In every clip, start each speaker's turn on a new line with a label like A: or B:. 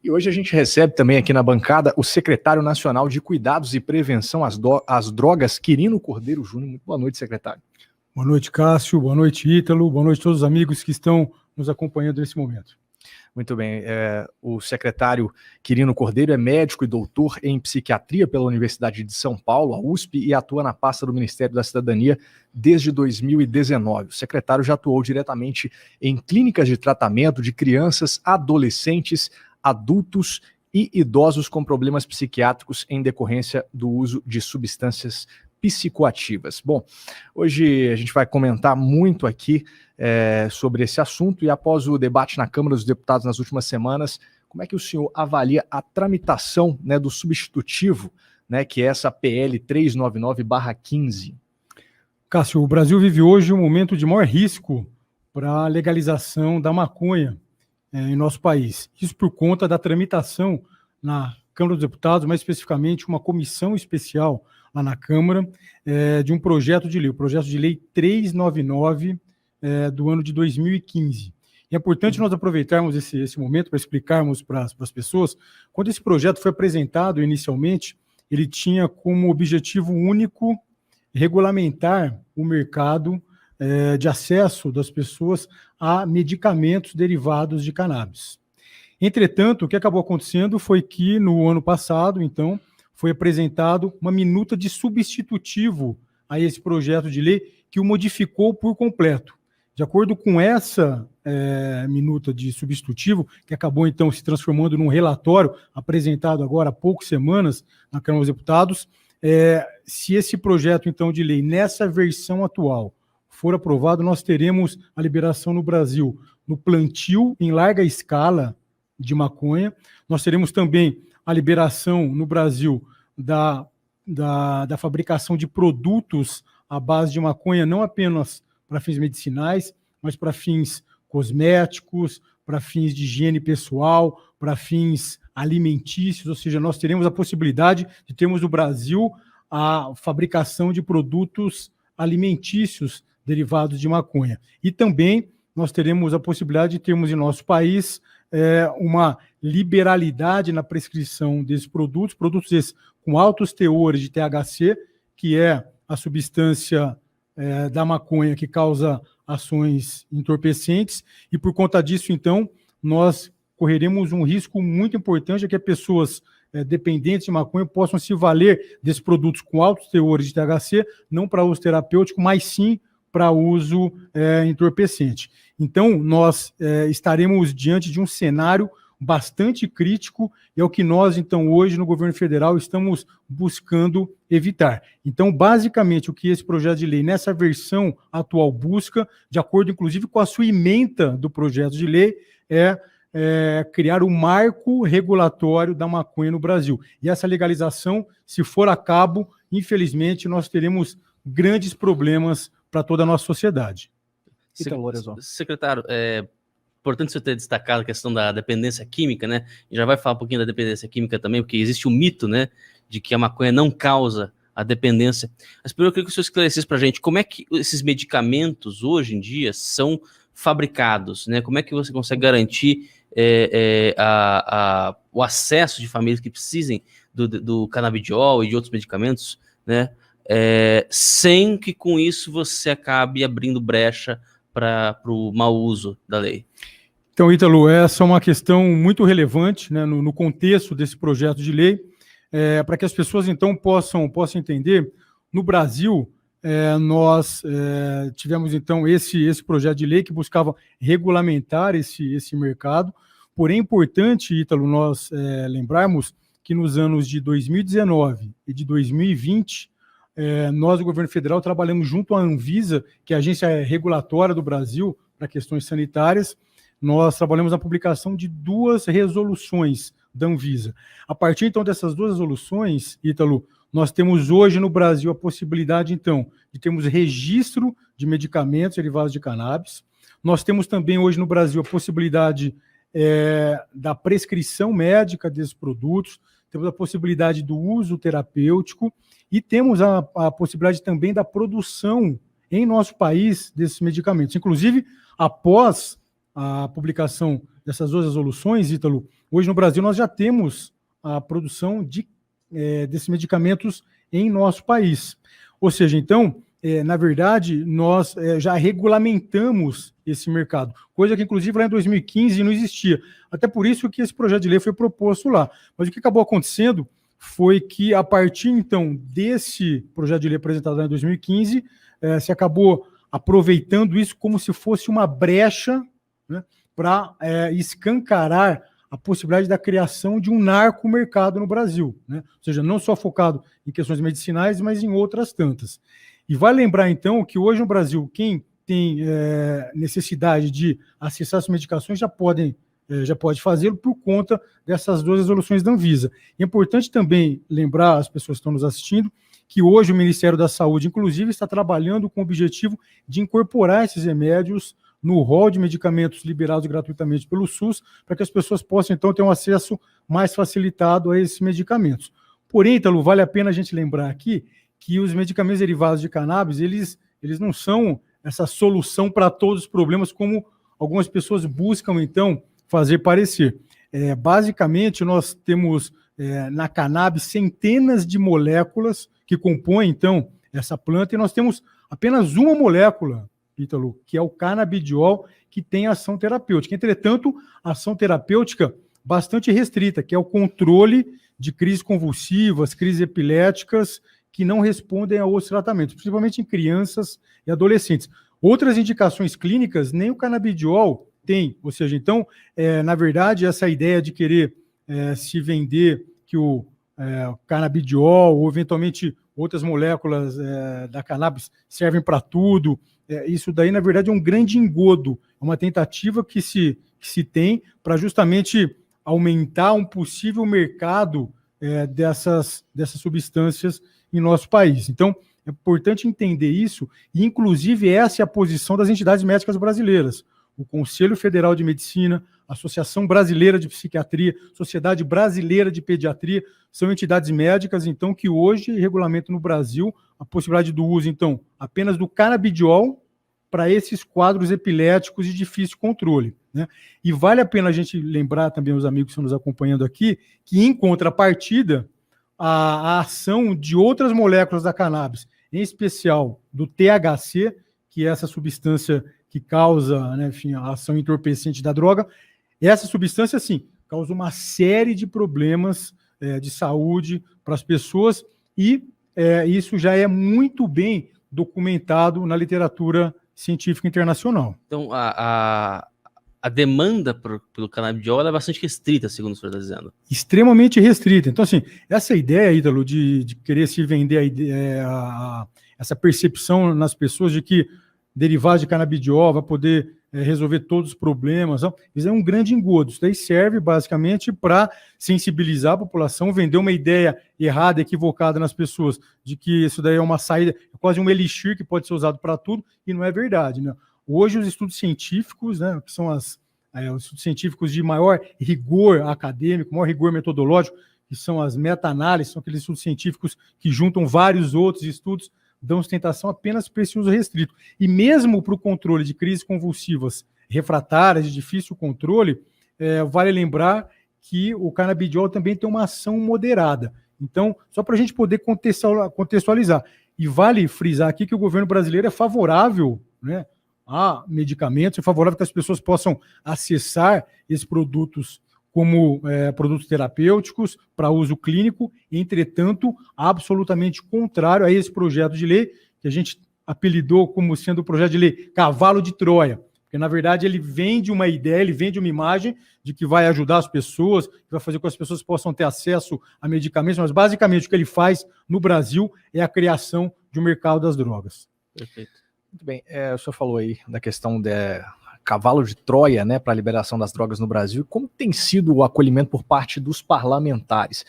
A: E hoje a gente recebe também aqui na bancada o secretário nacional de Cuidados e Prevenção às Drogas, Quirino Cordeiro Júnior. Muito boa noite, secretário.
B: Boa noite, Cássio. Boa noite, Ítalo. Boa noite a todos os amigos que estão nos acompanhando nesse momento.
A: Muito bem. O secretário Quirino Cordeiro é médico e doutor em psiquiatria pela Universidade de São Paulo, a USP, e atua na pasta do Ministério da Cidadania desde 2019. O secretário já atuou diretamente em clínicas de tratamento de crianças, adolescentes, adultos e idosos com problemas psiquiátricos em decorrência do uso de substâncias psicoativas. Bom, hoje a gente vai comentar muito aqui sobre esse assunto, e após o debate na Câmara dos Deputados nas últimas semanas, como é que o senhor avalia a tramitação, do substitutivo, que é essa PL 399/15?
B: Cássio, o Brasil vive hoje um momento de maior risco para a legalização da maconha em nosso país. Isso por conta da tramitação na Câmara dos Deputados, mais especificamente uma comissão especial lá na Câmara, de um projeto de lei, o projeto de lei 399 do ano de 2015. E é importante nós aproveitarmos esse momento para explicarmos para as pessoas. Quando esse projeto foi apresentado inicialmente, ele tinha como objetivo único regulamentar o mercado de acesso das pessoas a medicamentos derivados de cannabis. Entretanto, o que acabou acontecendo foi que no ano passado, então, foi apresentado uma minuta de substitutivo a esse projeto de lei que o modificou por completo. De acordo com essa minuta de substitutivo, que acabou então se transformando num relatório apresentado agora há poucas semanas na Câmara dos Deputados, se esse projeto então de lei nessa versão atual for aprovado, nós teremos a liberação no Brasil no plantio em larga escala de maconha. Nós teremos também a liberação no Brasil da fabricação de produtos à base de maconha, não apenas para fins medicinais, mas para fins cosméticos, para fins de higiene pessoal, para fins alimentícios, ou seja, nós teremos a possibilidade de termos no Brasil a fabricação de produtos alimentícios derivados de maconha. E também nós teremos a possibilidade de termos em nosso país uma liberalidade na prescrição desses produtos esses com altos teores de THC, que é a substância da maconha que causa ações entorpecentes, e por conta disso, então, nós correremos um risco muito importante de que pessoas dependentes de maconha possam se valer desses produtos com altos teores de THC, não para uso terapêutico, mas sim para uso entorpecente. Então, nós estaremos diante de um cenário bastante crítico, e é o que nós, então, hoje, no governo federal, estamos buscando evitar. Então, basicamente, o que esse projeto de lei, nessa versão atual, busca, de acordo, inclusive, com a sua ementa do projeto de lei, criar um marco regulatório da maconha no Brasil. E essa legalização, se for a cabo, infelizmente, nós teremos grandes problemas para toda a nossa sociedade.
C: Secretário, importante você ter destacado a questão da dependência química, né? E já vai falar um pouquinho da dependência química também, porque existe o mito, né, de que a maconha não causa a dependência. Mas primeiro eu queria que o senhor esclarecesse para a gente como é que esses medicamentos hoje em dia são fabricados, né? Como é que você consegue garantir o acesso de famílias que precisem do canabidiol e de outros medicamentos, né? Sem que com isso você acabe abrindo brecha para o mau uso da lei.
B: Então, Ítalo, essa é uma questão muito relevante, né, no contexto desse projeto de lei, para que as pessoas, então, possam entender. No Brasil, nós tivemos, então, esse projeto de lei que buscava regulamentar esse mercado, porém é importante, Ítalo, nós lembrarmos que nos anos de 2019 e de 2020, nós, o governo federal, trabalhamos junto à Anvisa, que é a agência regulatória do Brasil para questões sanitárias. Nós trabalhamos na publicação de 2 resoluções da Anvisa. A partir, então, dessas 2 resoluções, Ítalo, nós temos hoje no Brasil a possibilidade, então, de termos registro de medicamentos derivados de cannabis. Nós temos também hoje no Brasil a possibilidade da prescrição médica desses produtos, temos a possibilidade do uso terapêutico e temos a possibilidade também da produção em nosso país desses medicamentos. Inclusive, após a publicação dessas 2 resoluções, Ítalo, hoje no Brasil nós já temos a produção desses medicamentos em nosso país. Ou seja, então, na verdade, nós já regulamentamos esse mercado, coisa que, inclusive, lá em 2015 não existia. Até por isso que esse projeto de lei foi proposto lá. Mas o que acabou acontecendo foi que, a partir, então, desse projeto de lei apresentado lá em 2015, se acabou aproveitando isso como se fosse uma brecha, né, para escancarar a possibilidade da criação de um narcomercado no Brasil, né? Ou seja, não só focado em questões medicinais, mas em outras tantas. E vale lembrar, então, que hoje no Brasil, quem tem necessidade de acessar essas medicações já pode fazê-lo por conta dessas 2 resoluções da Anvisa. E é importante também lembrar as pessoas que estão nos assistindo que hoje o Ministério da Saúde, inclusive, está trabalhando com o objetivo de incorporar esses remédios no rol de medicamentos liberados gratuitamente pelo SUS, para que as pessoas possam, então, ter um acesso mais facilitado a esses medicamentos. Porém, Ítalo, vale a pena a gente lembrar aqui que os medicamentos derivados de cannabis, eles não são essa solução para todos os problemas, como algumas pessoas buscam, então, fazer parecer. Basicamente, nós temos na cannabis centenas de moléculas que compõem, então, essa planta, e nós temos apenas uma molécula, Ítalo, que é o canabidiol, que tem ação terapêutica. Entretanto, ação terapêutica bastante restrita, que é o controle de crises convulsivas, crises epiléticas, que não respondem a outros tratamentos, principalmente em crianças e adolescentes. Outras indicações clínicas, nem o canabidiol tem. Ou seja, então, na verdade, essa ideia de querer se vender que o canabidiol ou, eventualmente, outras moléculas da cannabis servem para tudo, isso daí, na verdade, é um grande engodo, é uma tentativa que se tem para justamente aumentar um possível mercado dessas substâncias em nosso país. Então, é importante entender isso, e, inclusive, essa é a posição das entidades médicas brasileiras. O Conselho Federal de Medicina, a Associação Brasileira de Psiquiatria, Sociedade Brasileira de Pediatria, são entidades médicas, então, que hoje regulamentam no Brasil a possibilidade do uso, então, apenas do canabidiol para esses quadros epiléticos de difícil controle, né? E vale a pena a gente lembrar também, os amigos que estão nos acompanhando aqui, que, em contrapartida, a ação de outras moléculas da cannabis, em especial do THC, que é essa substância que causa, né, enfim, a ação entorpecente da droga, essa substância, sim, causa uma série de problemas de saúde para as pessoas, e isso já é muito bem documentado na literatura científica internacional.
C: Então, a demanda pelo canabidiol é bastante restrita, segundo o senhor está dizendo.
B: Extremamente restrita. Então, assim, essa ideia, Ítalo, de querer se vender essa percepção nas pessoas de que derivados de canabidiol vai poder resolver todos os problemas, não, isso é um grande engodo. Isso daí serve basicamente para sensibilizar a população, vender uma ideia errada, equivocada nas pessoas, de que isso daí é uma saída, é quase um elixir que pode ser usado para tudo, e não é verdade, né? Hoje os estudos científicos, né, que são os estudos científicos de maior rigor acadêmico, maior rigor metodológico, que são as meta-análises, são aqueles estudos científicos que juntam vários outros estudos, dão sustentação apenas para esse uso restrito. E mesmo para o controle de crises convulsivas refratárias, de difícil controle, vale lembrar que o canabidiol também tem uma ação moderada. Então, só para a gente poder contextualizar. E vale frisar aqui que o governo brasileiro é favorável, né, a medicamentos, é favorável que as pessoas possam acessar esses produtos como produtos terapêuticos para uso clínico, entretanto, absolutamente contrário a esse projeto de lei, que a gente apelidou como sendo o projeto de lei Cavalo de Troia, porque, na verdade, ele vende uma ideia, ele vende uma imagem de que vai ajudar as pessoas, que vai fazer com que as pessoas possam ter acesso a medicamentos, mas, basicamente, o que ele faz no Brasil é a criação de um mercado das drogas.
C: Perfeito.
A: Muito bem, o senhor falou aí da questão cavalo de Troia, né, para a liberação das drogas no Brasil. Como tem sido o acolhimento por parte dos parlamentares?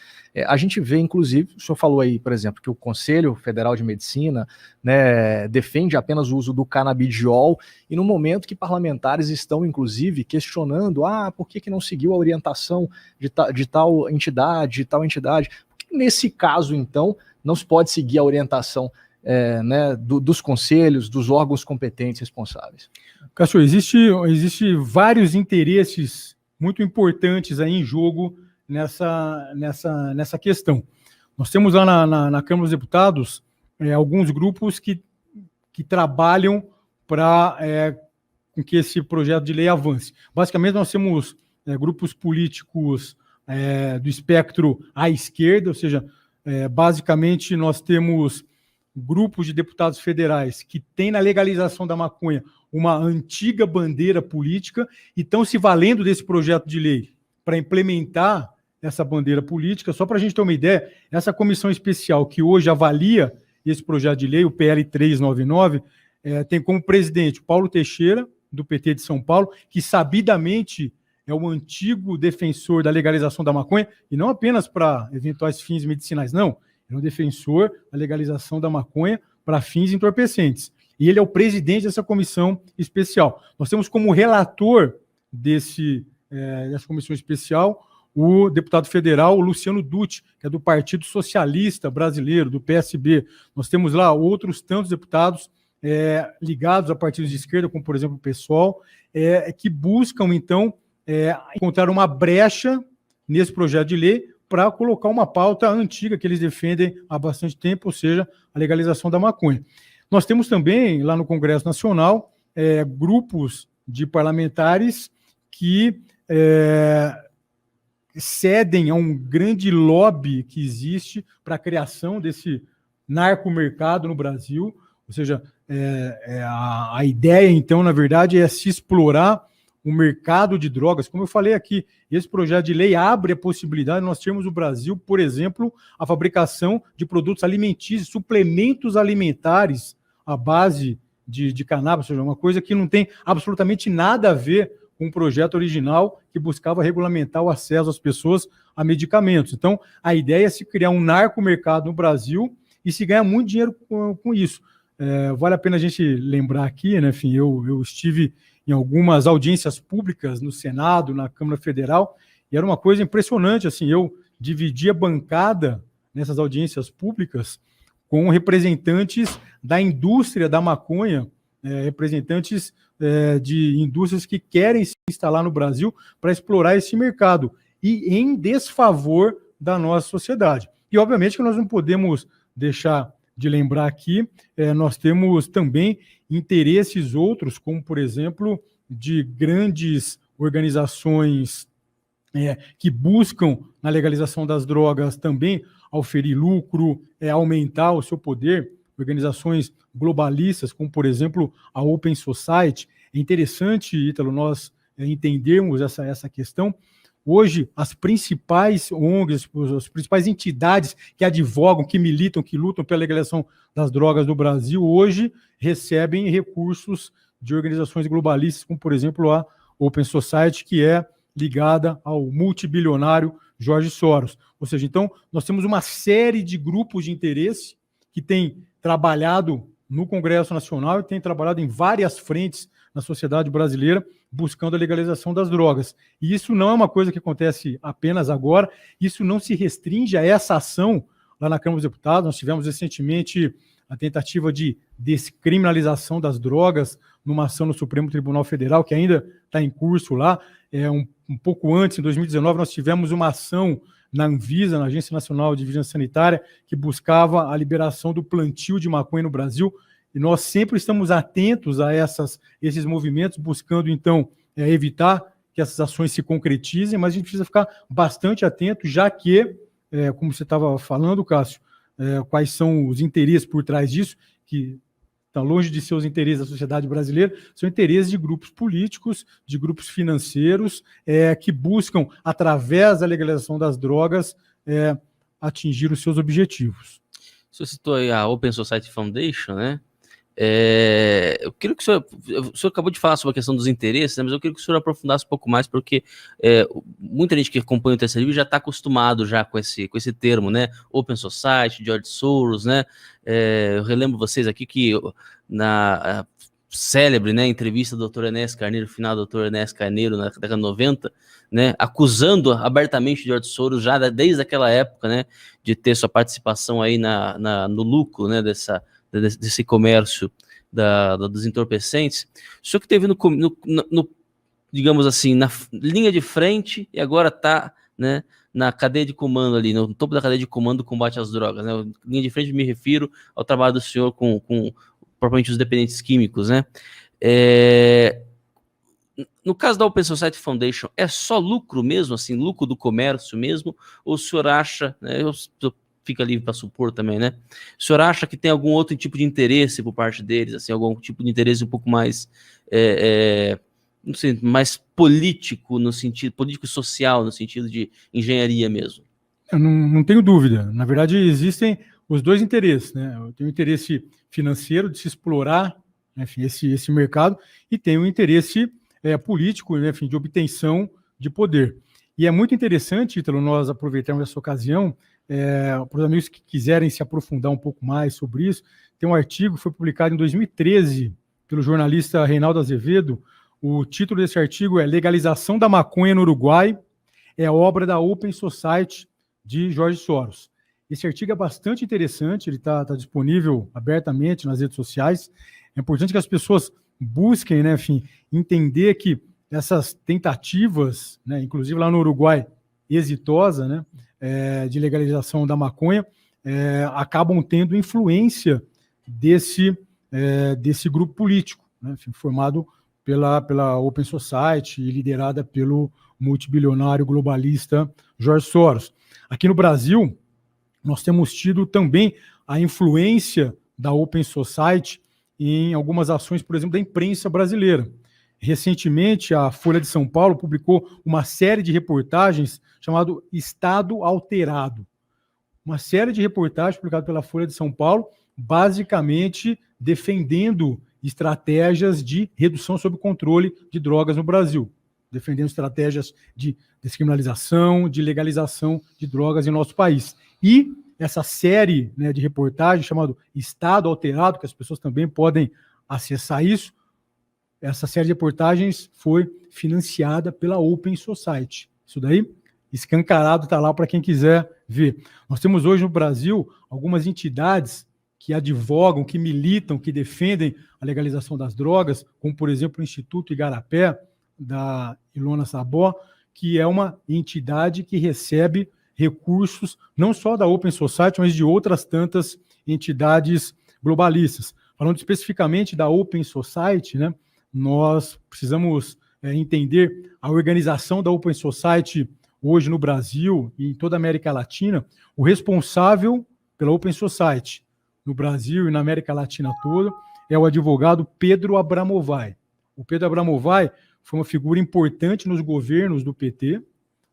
A: A gente vê, inclusive, o senhor falou aí, por exemplo, que o Conselho Federal de Medicina, né, defende apenas o uso do canabidiol, e no momento que parlamentares estão, inclusive, questionando, por que não seguiu a orientação de tal entidade, Por que nesse caso, então, não se pode seguir a orientação né, dos conselhos, dos órgãos competentes responsáveis?
B: Cássio, existe vários interesses muito importantes aí em jogo nessa questão. Nós temos lá na Câmara dos Deputados alguns grupos que trabalham para com que esse projeto de lei avance. Basicamente, nós temos grupos políticos do espectro à esquerda, ou seja, basicamente nós temos grupos de deputados federais que têm na legalização da maconha uma antiga bandeira política e estão se valendo desse projeto de lei para implementar essa bandeira política. Só para a gente ter uma ideia, essa comissão especial que hoje avalia esse projeto de lei, o PL 399, tem como presidente o Paulo Teixeira, do PT de São Paulo, que sabidamente é o antigo defensor da legalização da maconha, e não apenas para eventuais fins medicinais, não. É um defensor da legalização da maconha para fins entorpecentes. E ele é o presidente dessa comissão especial. Nós temos como relator dessa comissão especial o deputado federal Luciano Dutti, que é do Partido Socialista Brasileiro, do PSB. Nós temos lá outros tantos deputados ligados a partidos de esquerda, como, por exemplo, o PSOL, que buscam, então, encontrar uma brecha nesse projeto de lei para colocar uma pauta antiga que eles defendem há bastante tempo, ou seja, a legalização da maconha. Nós temos também, lá no Congresso Nacional, grupos de parlamentares que cedem a um grande lobby que existe para a criação desse narcomercado no Brasil, ou seja, a ideia, então, na verdade, é se explorar o mercado de drogas. Como eu falei aqui, esse projeto de lei abre a possibilidade de nós termos no Brasil, por exemplo, a fabricação de produtos alimentícios, suplementos alimentares à base de cannabis, ou seja, uma coisa que não tem absolutamente nada a ver com o projeto original que buscava regulamentar o acesso das pessoas a medicamentos. Então, a ideia é se criar um narcomercado no Brasil e se ganhar muito dinheiro com isso. Vale a pena a gente lembrar aqui, né? Enfim, eu estive em algumas audiências públicas no Senado, na Câmara Federal, e era uma coisa impressionante, assim, eu dividia bancada nessas audiências públicas com representantes da indústria da maconha, representantes de indústrias que querem se instalar no Brasil para explorar esse mercado, e em desfavor da nossa sociedade. E, obviamente, que nós não podemos deixar de lembrar aqui, nós temos também interesses outros, como, por exemplo, de grandes organizações que buscam, na legalização das drogas, também auferir lucro, aumentar o seu poder, organizações globalistas, como, por exemplo, a Open Society. É interessante, Ítalo, nós entendermos essa questão. Hoje, as principais ONGs, as principais entidades que advogam, que militam, que lutam pela legalização das drogas no Brasil, hoje recebem recursos de organizações globalistas, como, por exemplo, a Open Society, que é ligada ao multibilionário George Soros. Ou seja, então, nós temos uma série de grupos de interesse que têm trabalhado no Congresso Nacional e têm trabalhado em várias frentes na sociedade brasileira, buscando a legalização das drogas. E isso não é uma coisa que acontece apenas agora, isso não se restringe a essa ação lá na Câmara dos Deputados. Nós tivemos recentemente a tentativa de descriminalização das drogas numa ação no Supremo Tribunal Federal, que ainda está em curso lá. Um pouco antes, em 2019, nós tivemos uma ação na Anvisa, na Agência Nacional de Vigilância Sanitária, que buscava a liberação do plantio de maconha no Brasil. E nós sempre estamos atentos a esses movimentos, buscando, então, evitar que essas ações se concretizem, mas a gente precisa ficar bastante atento, já que, como você estava falando, Cássio, quais são os interesses por trás disso, que estão longe de ser os interesses da sociedade brasileira, são interesses de grupos políticos, de grupos financeiros, que buscam, através da legalização das drogas, atingir os seus objetivos.
C: Você citou aí a Open Society Foundation, né? Eu queria que o senhor acabou de falar sobre a questão dos interesses, né, mas eu queria que o senhor aprofundasse um pouco mais, porque muita gente que acompanha o Terceiro Livre já está acostumado já com esse termo, né? Open Society, George Soros, né? Eu relembro vocês aqui que na célebre, né, entrevista do Dr. Enéas Carneiro, final do Dr. Enéas Carneiro na década de 90, né, acusando abertamente George Soros já desde aquela época, né, de ter sua participação aí no lucro, né, desse comércio dos entorpecentes. O senhor que teve no digamos assim, na linha de frente e agora está, né, na cadeia de comando ali, no topo da cadeia de comando do combate às drogas, né? Linha de frente me refiro ao trabalho do senhor com propriamente os dependentes químicos, né? No caso da Open Society Foundation, é só lucro mesmo, assim, lucro do comércio mesmo, ou o senhor acha, né, fica livre para supor também, né? O senhor acha que tem algum outro tipo de interesse por parte deles, assim, algum tipo de interesse um pouco mais, não sei, mais político no sentido, político e social, no sentido de engenharia mesmo?
B: Eu não tenho dúvida. Na verdade, existem os dois interesses, né? Eu tenho o interesse financeiro de se explorar, enfim, esse mercado, e tenho o interesse político, né, enfim, de obtenção de poder. E é muito interessante, Ítalo, nós aproveitarmos essa ocasião, para os amigos que quiserem se aprofundar um pouco mais sobre isso, tem um artigo que foi publicado em 2013 pelo jornalista Reinaldo Azevedo. O título desse artigo é Legalização da Maconha no Uruguai, é obra da Open Society de Jorge Soros. Esse artigo é bastante interessante, ele está disponível abertamente nas redes sociais. É importante que as pessoas busquem, né, enfim, entender que essas tentativas, né, inclusive lá no Uruguai, exitosa, né, de legalização da maconha, acabam tendo influência desse grupo político, né, enfim, formado pela Open Society e liderada pelo multibilionário globalista Jorge Soros. Aqui no Brasil, nós temos tido também a influência da Open Society em algumas ações, por exemplo, da imprensa brasileira. Recentemente, a Folha de São Paulo publicou uma série de reportagens chamado Estado Alterado. Uma série de reportagens publicadas pela Folha de São Paulo, basicamente defendendo estratégias de redução sob controle de drogas no Brasil, defendendo estratégias de descriminalização, de legalização de drogas em nosso país. E essa série, né, de reportagens chamado Estado Alterado, que as pessoas também podem acessar isso, essa série de reportagens foi financiada pela Open Society. Isso daí, escancarado, está lá para quem quiser ver. Nós temos hoje no Brasil algumas entidades que advogam, que militam, que defendem a legalização das drogas, como, por exemplo, o Instituto Igarapé, da Ilona Sabó, que é uma entidade que recebe recursos não só da Open Society, mas de outras tantas entidades globalistas. Falando especificamente da Open Society, né, nós precisamos entender a organização da Open Society hoje no Brasil e em toda a América Latina. O responsável pela Open Society no Brasil e na América Latina toda é o advogado Pedro Abramovay. O Pedro Abramovay foi uma figura importante nos governos do PT.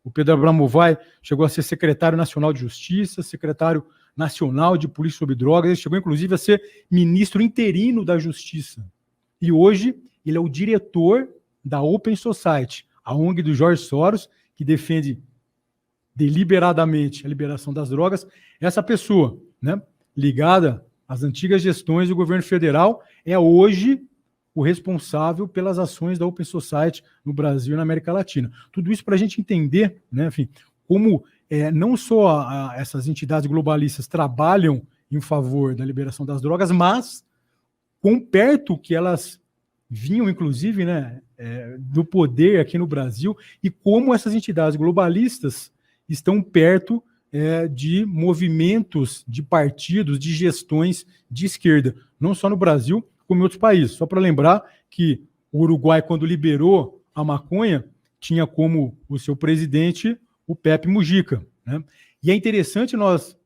B: O Pedro Abramovay chegou a ser secretário nacional de Justiça, secretário nacional de Polícia sobre Drogas, ele chegou inclusive a ser ministro interino da Justiça. E hoje ele é o diretor da Open Society, a ONG do Jorge Soros, que defende deliberadamente a liberação das drogas. Essa pessoa, né, ligada às antigas gestões do governo federal, é hoje o responsável pelas ações da Open Society no Brasil e na América Latina. Tudo isso para a gente entender, né, enfim, como não só essas entidades globalistas trabalham em favor da liberação das drogas, mas quão perto que elas vinham, inclusive, né, do poder aqui no Brasil, e como essas entidades globalistas estão perto de movimentos, de partidos, de gestões de esquerda, não só no Brasil, como em outros países. Só para lembrar que o Uruguai, quando liberou a maconha, tinha como o seu presidente o Pepe Mujica, né? E é interessante nós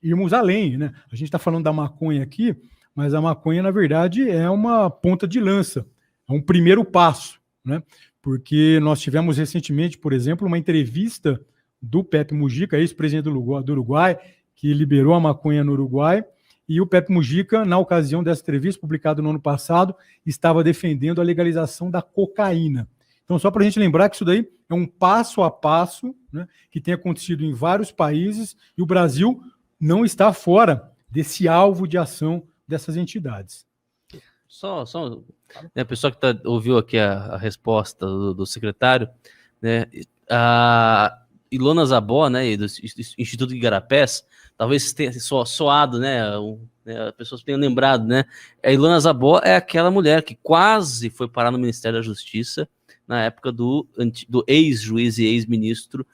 B: irmos além, né? A gente está falando da maconha aqui, mas a maconha, na verdade, é uma ponta de lança, é um primeiro passo, né? Porque nós tivemos recentemente, por exemplo, uma entrevista do Pepe Mujica, ex-presidente do Uruguai, que liberou a maconha no Uruguai, e o Pepe Mujica, na ocasião dessa entrevista, publicada no ano passado, estava defendendo a legalização da cocaína. Então, só para a gente lembrar que isso daí é um passo a passo, né, que tem acontecido em vários países, e o Brasil não está fora desse alvo de ação dessas entidades.
C: Só né, a pessoa que ouviu aqui a resposta do secretário, né, a Ilona Sabó, né, e do Instituto Igarapés, talvez tenha soado, né, as pessoas tenham lembrado, né, a Ilona Sabó é aquela mulher que quase foi parar no Ministério da Justiça, na época do ex-juiz e ex-ministro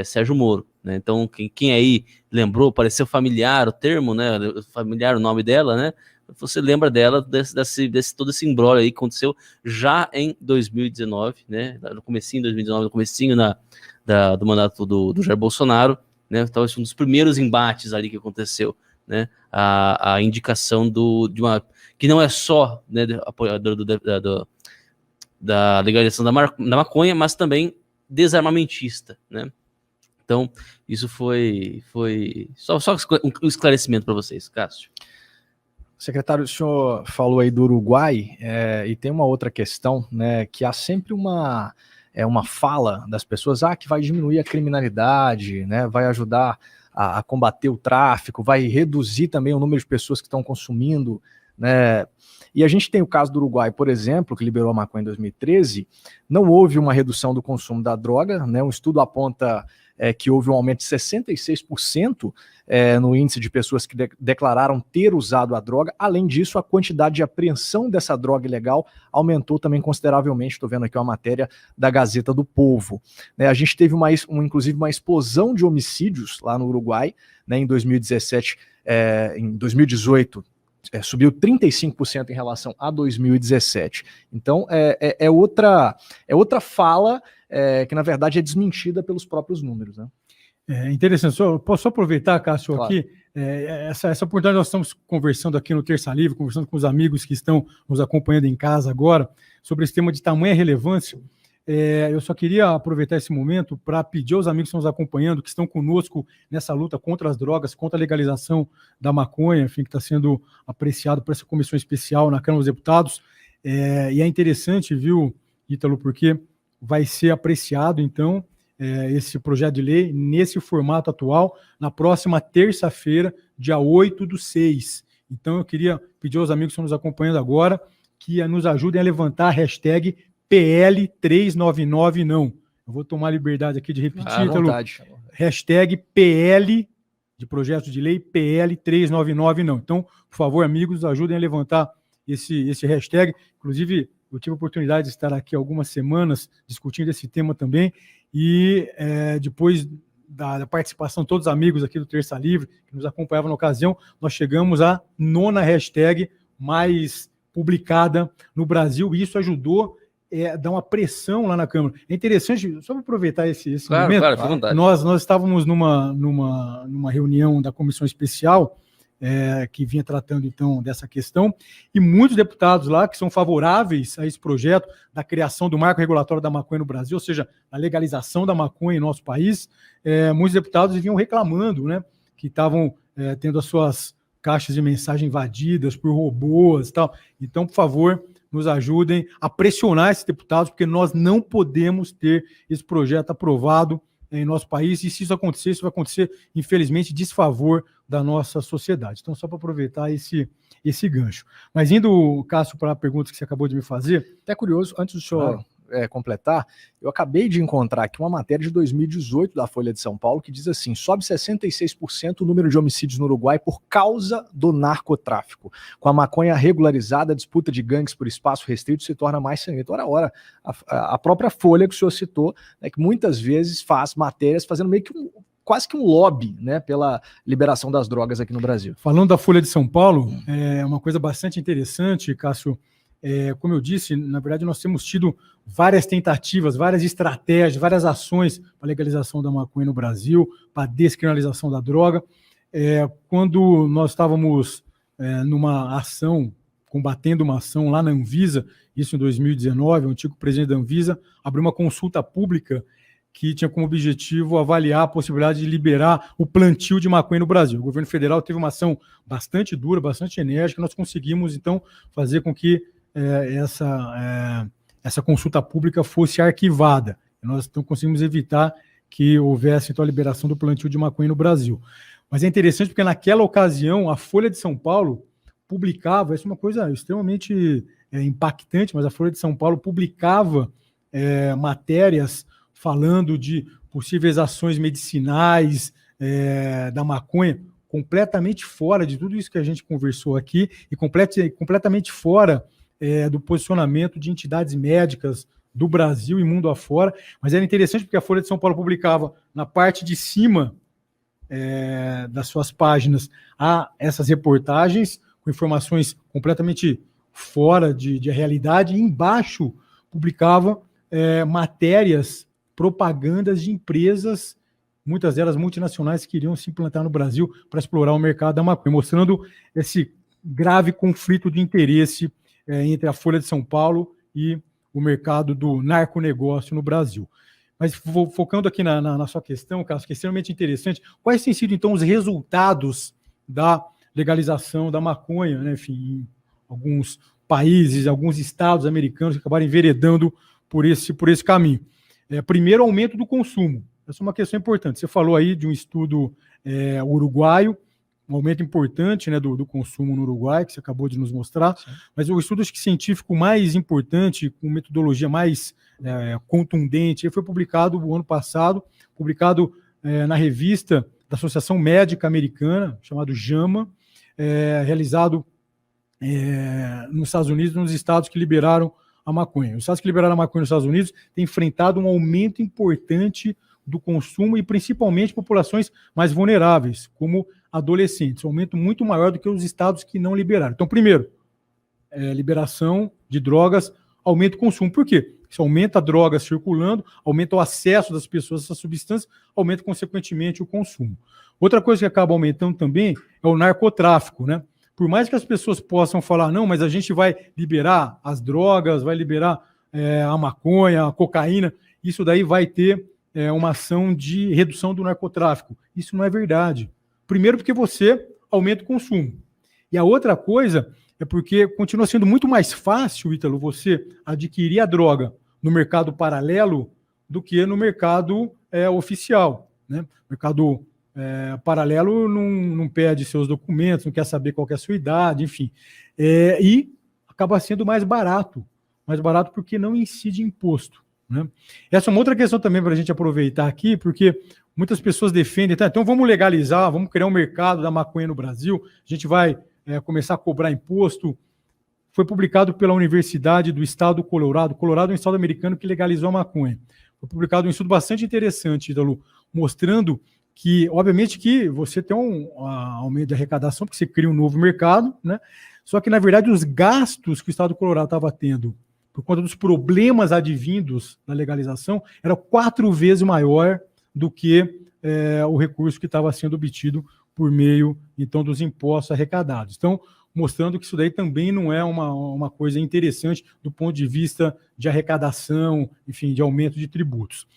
C: Sérgio Moro, né? Então, quem aí lembrou, pareceu familiar o termo, né? Familiar o nome dela, né? Você lembra dela, todo esse imbróglio aí que aconteceu já em 2019, né? No comecinho de 2019, no comecinho do mandato do Jair Bolsonaro, né? Talvez um dos primeiros embates ali que aconteceu, né? A indicação de uma... que não é só, né, apoiador da legalização da maconha, mas também desarmamentista, né? Então, isso foi só um esclarecimento para vocês, Cássio.
A: Secretário, o senhor falou aí do Uruguai, e tem uma outra questão, né, que há sempre uma fala das pessoas, que vai diminuir a criminalidade, né, vai ajudar a combater o tráfico, vai reduzir também o número de pessoas que estão consumindo, né? E a gente tem o caso do Uruguai, por exemplo, que liberou a maconha em 2013, não houve uma redução do consumo da droga, né? Um estudo aponta que houve um aumento de 66% no índice de pessoas que declararam ter usado a droga. Além disso, a quantidade de apreensão dessa droga ilegal aumentou também consideravelmente. Estou vendo aqui uma matéria da Gazeta do Povo. Né? A gente teve inclusive uma explosão de homicídios lá no Uruguai, né? Em 2017, em 2018, subiu 35% em relação a 2017. Então, é outra fala que, na verdade, é desmentida pelos próprios números. Né?
B: É interessante. Posso aproveitar, Cássio,
A: claro.
B: Aqui? Essa oportunidade, nós estamos conversando aqui no Terça Livre, conversando com os amigos que estão nos acompanhando em casa agora, sobre esse tema de tamanha relevância. Eu só queria aproveitar esse momento para pedir aos amigos que estão nos acompanhando, que estão conosco nessa luta contra as drogas, contra a legalização da maconha, enfim, que está sendo apreciado por essa comissão especial na Câmara dos Deputados. E é interessante, viu, Ítalo, porque vai ser apreciado, então, esse projeto de lei nesse formato atual, na próxima terça-feira, dia 8/6. Então, eu queria pedir aos amigos que estão nos acompanhando agora que nos ajudem a levantar a hashtag PL399 não. Eu vou tomar a liberdade aqui de repetir, Ítalo. Hashtag PL, de projeto de lei, PL399 não. Então, por favor, amigos, ajudem a levantar esse hashtag. Inclusive, eu tive a oportunidade de estar aqui algumas semanas discutindo esse tema também, e depois da participação de todos os amigos aqui do Terça Livre, que nos acompanhavam na ocasião, nós chegamos à 9ª hashtag mais publicada no Brasil, e isso ajudou dar uma pressão lá na Câmara. É interessante, só para aproveitar esse momento,
C: claro, fica à vontade.
B: Nós estávamos numa reunião da comissão especial, que vinha tratando, então, dessa questão, e muitos deputados lá que são favoráveis a esse projeto da criação do marco regulatório da maconha no Brasil, ou seja, a legalização da maconha em nosso país, muitos deputados vinham reclamando, né, que estavam tendo as suas caixas de mensagem invadidas por robôs e tal. Então, por favor, nos ajudem a pressionar esses deputados, porque nós não podemos ter esse projeto aprovado em nosso país, e se isso acontecer, isso vai acontecer, infelizmente, em desfavor da nossa sociedade. Então, só para aproveitar esse gancho. Mas indo, Cássio, para a pergunta que você acabou de me fazer...
A: Até curioso, antes do senhor completar, eu acabei de encontrar aqui uma matéria de 2018 da Folha de São Paulo que diz assim: sobe 66% o número de homicídios no Uruguai por causa do narcotráfico. Com a maconha regularizada, a disputa de gangues por espaço restrito se torna mais sangrenta. Ora, a própria Folha que o senhor citou, né, que muitas vezes faz matérias fazendo meio que quase que um lobby, né, pela liberação das drogas aqui no Brasil.
B: Falando da Folha de São Paulo, é uma coisa bastante interessante, Cássio. Como eu disse, na verdade nós temos tido várias tentativas, várias estratégias, várias ações para a legalização da maconha no Brasil, para a descriminalização da droga. Quando nós estávamos numa ação, combatendo uma ação lá na Anvisa, isso em 2019, o antigo presidente da Anvisa abriu uma consulta pública que tinha como objetivo avaliar a possibilidade de liberar o plantio de maconha no Brasil. O governo federal teve uma ação bastante dura, bastante enérgica, nós conseguimos, então, fazer com que essa consulta pública fosse arquivada. Nós então conseguimos evitar que houvesse então a liberação do plantio de maconha no Brasil. Mas é interessante porque naquela ocasião a Folha de São Paulo publicava, isso é uma coisa extremamente impactante, mas a Folha de São Paulo publicava matérias falando de possíveis ações medicinais da maconha, completamente fora de tudo isso que a gente conversou aqui e completamente fora do posicionamento de entidades médicas do Brasil e mundo afora, mas era interessante porque a Folha de São Paulo publicava na parte de cima das suas páginas essas reportagens com informações completamente fora de realidade, e embaixo publicava matérias, propagandas de empresas, muitas delas multinacionais, que queriam se implantar no Brasil para explorar o mercado da maconha, mostrando esse grave conflito de interesse entre a Folha de São Paulo e o mercado do narconegócio no Brasil. Mas focando aqui na sua questão, Cássio, que é extremamente interessante, quais têm sido, então, os resultados da legalização da maconha, né? Enfim, em alguns países, alguns estados americanos que acabaram enveredando por esse caminho? Primeiro, aumento do consumo. Essa é uma questão importante. Você falou aí de um estudo uruguaio, um aumento importante, né, do consumo no Uruguai, que você acabou de nos mostrar. Sim. Mas o estudo científico mais importante, com metodologia mais contundente, foi publicado no ano passado, publicado na revista da Associação Médica Americana, chamado JAMA, realizado nos Estados Unidos, nos estados que liberaram a maconha. Os estados que liberaram a maconha nos Estados Unidos têm enfrentado um aumento importante do consumo e principalmente populações mais vulneráveis, como adolescentes, um aumento muito maior do que os estados que não liberaram. Então, primeiro, liberação de drogas, aumenta o consumo. Por quê? Isso aumenta a droga circulando, aumenta o acesso das pessoas a essa substância, aumenta, consequentemente, o consumo. Outra coisa que acaba aumentando também é o narcotráfico, né? Por mais que as pessoas possam falar, não, mas a gente vai liberar as drogas, vai liberar a maconha, a cocaína, isso daí vai ter uma ação de redução do narcotráfico. Isso não é verdade. Primeiro, porque você aumenta o consumo. E a outra coisa é porque continua sendo muito mais fácil, Ítalo, você adquirir a droga no mercado paralelo do que no mercado oficial, né? O mercado paralelo não pede seus documentos, não quer saber qual que é a sua idade, enfim. E acaba sendo mais barato porque não incide imposto, né? Essa é uma outra questão também para a gente aproveitar aqui, porque muitas pessoas defendem, então vamos legalizar, vamos criar um mercado da maconha no Brasil, a gente vai começar a cobrar imposto. Foi publicado pela Universidade do Estado do Colorado. Colorado é um estado americano que legalizou a maconha. Foi publicado um estudo bastante interessante, Ítalo, mostrando que, obviamente, que você tem um aumento de arrecadação, porque você cria um novo mercado, né? Só que, na verdade, os gastos que o estado do Colorado estava tendo por conta dos problemas advindos da legalização era 4 vezes maior do que o recurso que estava sendo obtido por meio, então, dos impostos arrecadados. Então, mostrando que isso daí também não é uma coisa interessante do ponto de vista de arrecadação, enfim, de aumento de tributos.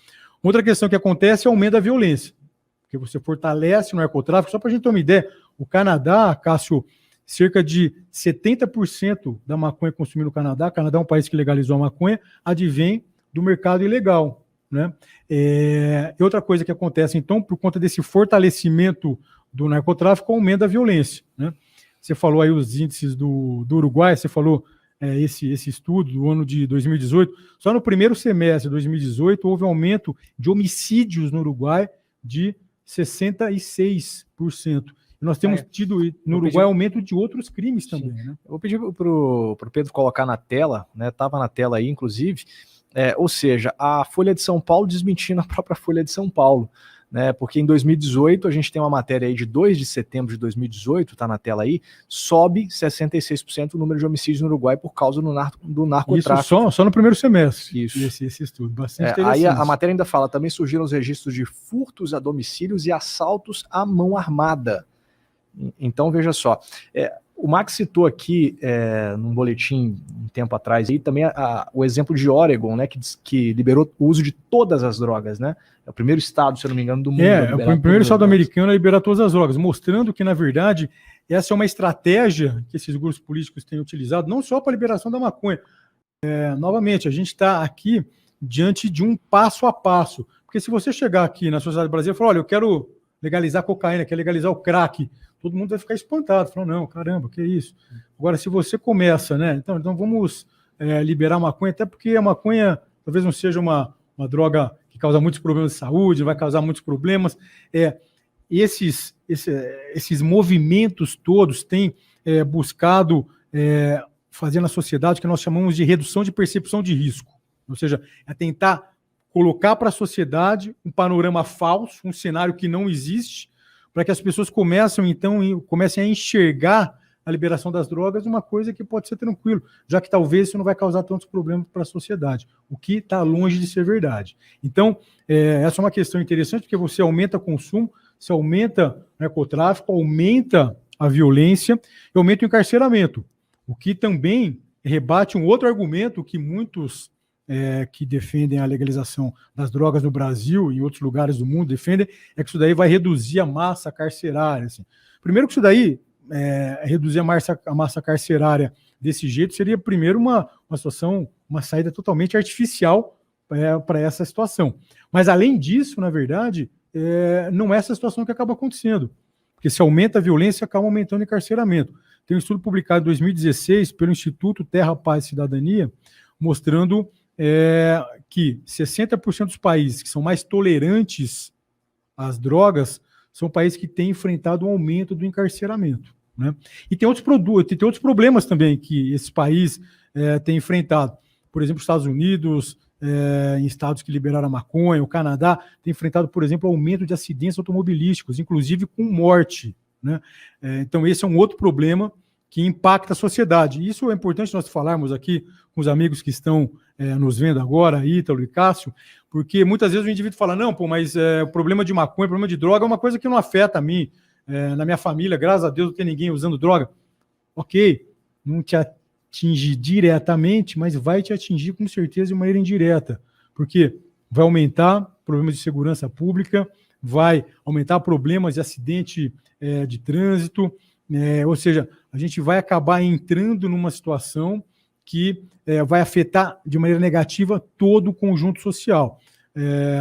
B: Outra questão que acontece é o aumento da violência, porque você fortalece o narcotráfico. Só para a gente ter uma ideia, o Canadá, Cássio, cerca de 70% da maconha consumida no Canadá, o Canadá é um país que legalizou a maconha, advém do mercado ilegal, né? E outra coisa que acontece, então, por conta desse fortalecimento do narcotráfico, aumenta a violência, né? Você falou aí os índices do Uruguai, você falou esse estudo do ano de 2018. Só no primeiro semestre de 2018 houve um aumento de homicídios no Uruguai de 66%. E nós temos tido no Uruguai aumento de outros crimes também, né?
A: Eu vou pedir para o Pedro colocar na tela, né? Estava na tela aí, inclusive, ou seja, a Folha de São Paulo desmentindo a própria Folha de São Paulo, né? Porque em 2018, a gente tem uma matéria aí de 2 de setembro de 2018, tá na tela aí, sobe 66% o número de homicídios no Uruguai por causa do narcotráfico.
B: Isso só no primeiro semestre.
A: Isso.
B: Esse estudo, bastante interessante.
A: Aí a matéria ainda fala, também surgiram os registros de furtos a domicílios e assaltos à mão armada. Então, veja só, o Max citou aqui, num boletim um tempo atrás, aí, também o exemplo de Oregon, né, que liberou o uso de todas as drogas, né? É o primeiro estado, se eu não me engano, do mundo.
B: É o primeiro estado americano a liberar todas as drogas, mostrando que, na verdade, essa é uma estratégia que esses grupos políticos têm utilizado, não só para a liberação da maconha. Novamente, a gente está aqui diante de um passo a passo. Porque se você chegar aqui na sociedade brasileira e falar, olha, eu quero legalizar a cocaína, quero legalizar o crack, todo mundo vai ficar espantado, falando, não, caramba, que isso? Agora, se você começa, né, então vamos liberar a maconha, até porque a maconha talvez não seja uma droga que causa muitos problemas de saúde, vai causar muitos problemas. Esses movimentos todos têm buscado fazer na sociedade o que nós chamamos de redução de percepção de risco, Ou seja, é tentar colocar para a sociedade um panorama falso, um cenário que não existe, para que as pessoas comecem a enxergar a liberação das drogas uma coisa que pode ser tranquilo, já que talvez isso não vai causar tantos problemas para a sociedade, o que está longe de ser verdade. Então, essa é uma questão interessante, porque você aumenta o consumo, você aumenta o narcotráfico, aumenta a violência e aumenta o encarceramento, o que também rebate um outro argumento que muitos que defendem a legalização das drogas no Brasil e em outros lugares do mundo defendem, é que isso daí vai reduzir a massa carcerária. Assim. Primeiro que isso daí, reduzir a massa carcerária desse jeito, seria primeiro uma situação, uma saída totalmente artificial para essa situação. Mas além disso, na verdade, não é essa situação que acaba acontecendo, porque se aumenta a violência, acaba aumentando o encarceramento. Tem um estudo publicado em 2016 pelo Instituto Terra, Paz e Cidadania, mostrando que 60% dos países que são mais tolerantes às drogas são países que têm enfrentado um aumento do encarceramento. Né? E tem outros problemas também que esses países têm enfrentado. Por exemplo, os Estados Unidos, em estados que liberaram a maconha, o Canadá tem enfrentado, por exemplo, aumento de acidentes automobilísticos, inclusive com morte. Né? Então, esse é um outro problema que impacta a sociedade. Isso é importante nós falarmos aqui com os amigos que estão nos vendo agora, Ítalo e Cássio, porque muitas vezes o indivíduo fala, não, mas o problema de maconha, o problema de droga é uma coisa que não afeta a mim, na minha família, graças a Deus não tem ninguém usando droga. Ok, não te atinge diretamente, mas vai te atingir com certeza de maneira indireta, porque vai aumentar problemas de segurança pública, vai aumentar problemas de acidente de trânsito, ou seja, a gente vai acabar entrando numa situação que vai afetar de maneira negativa todo o conjunto social.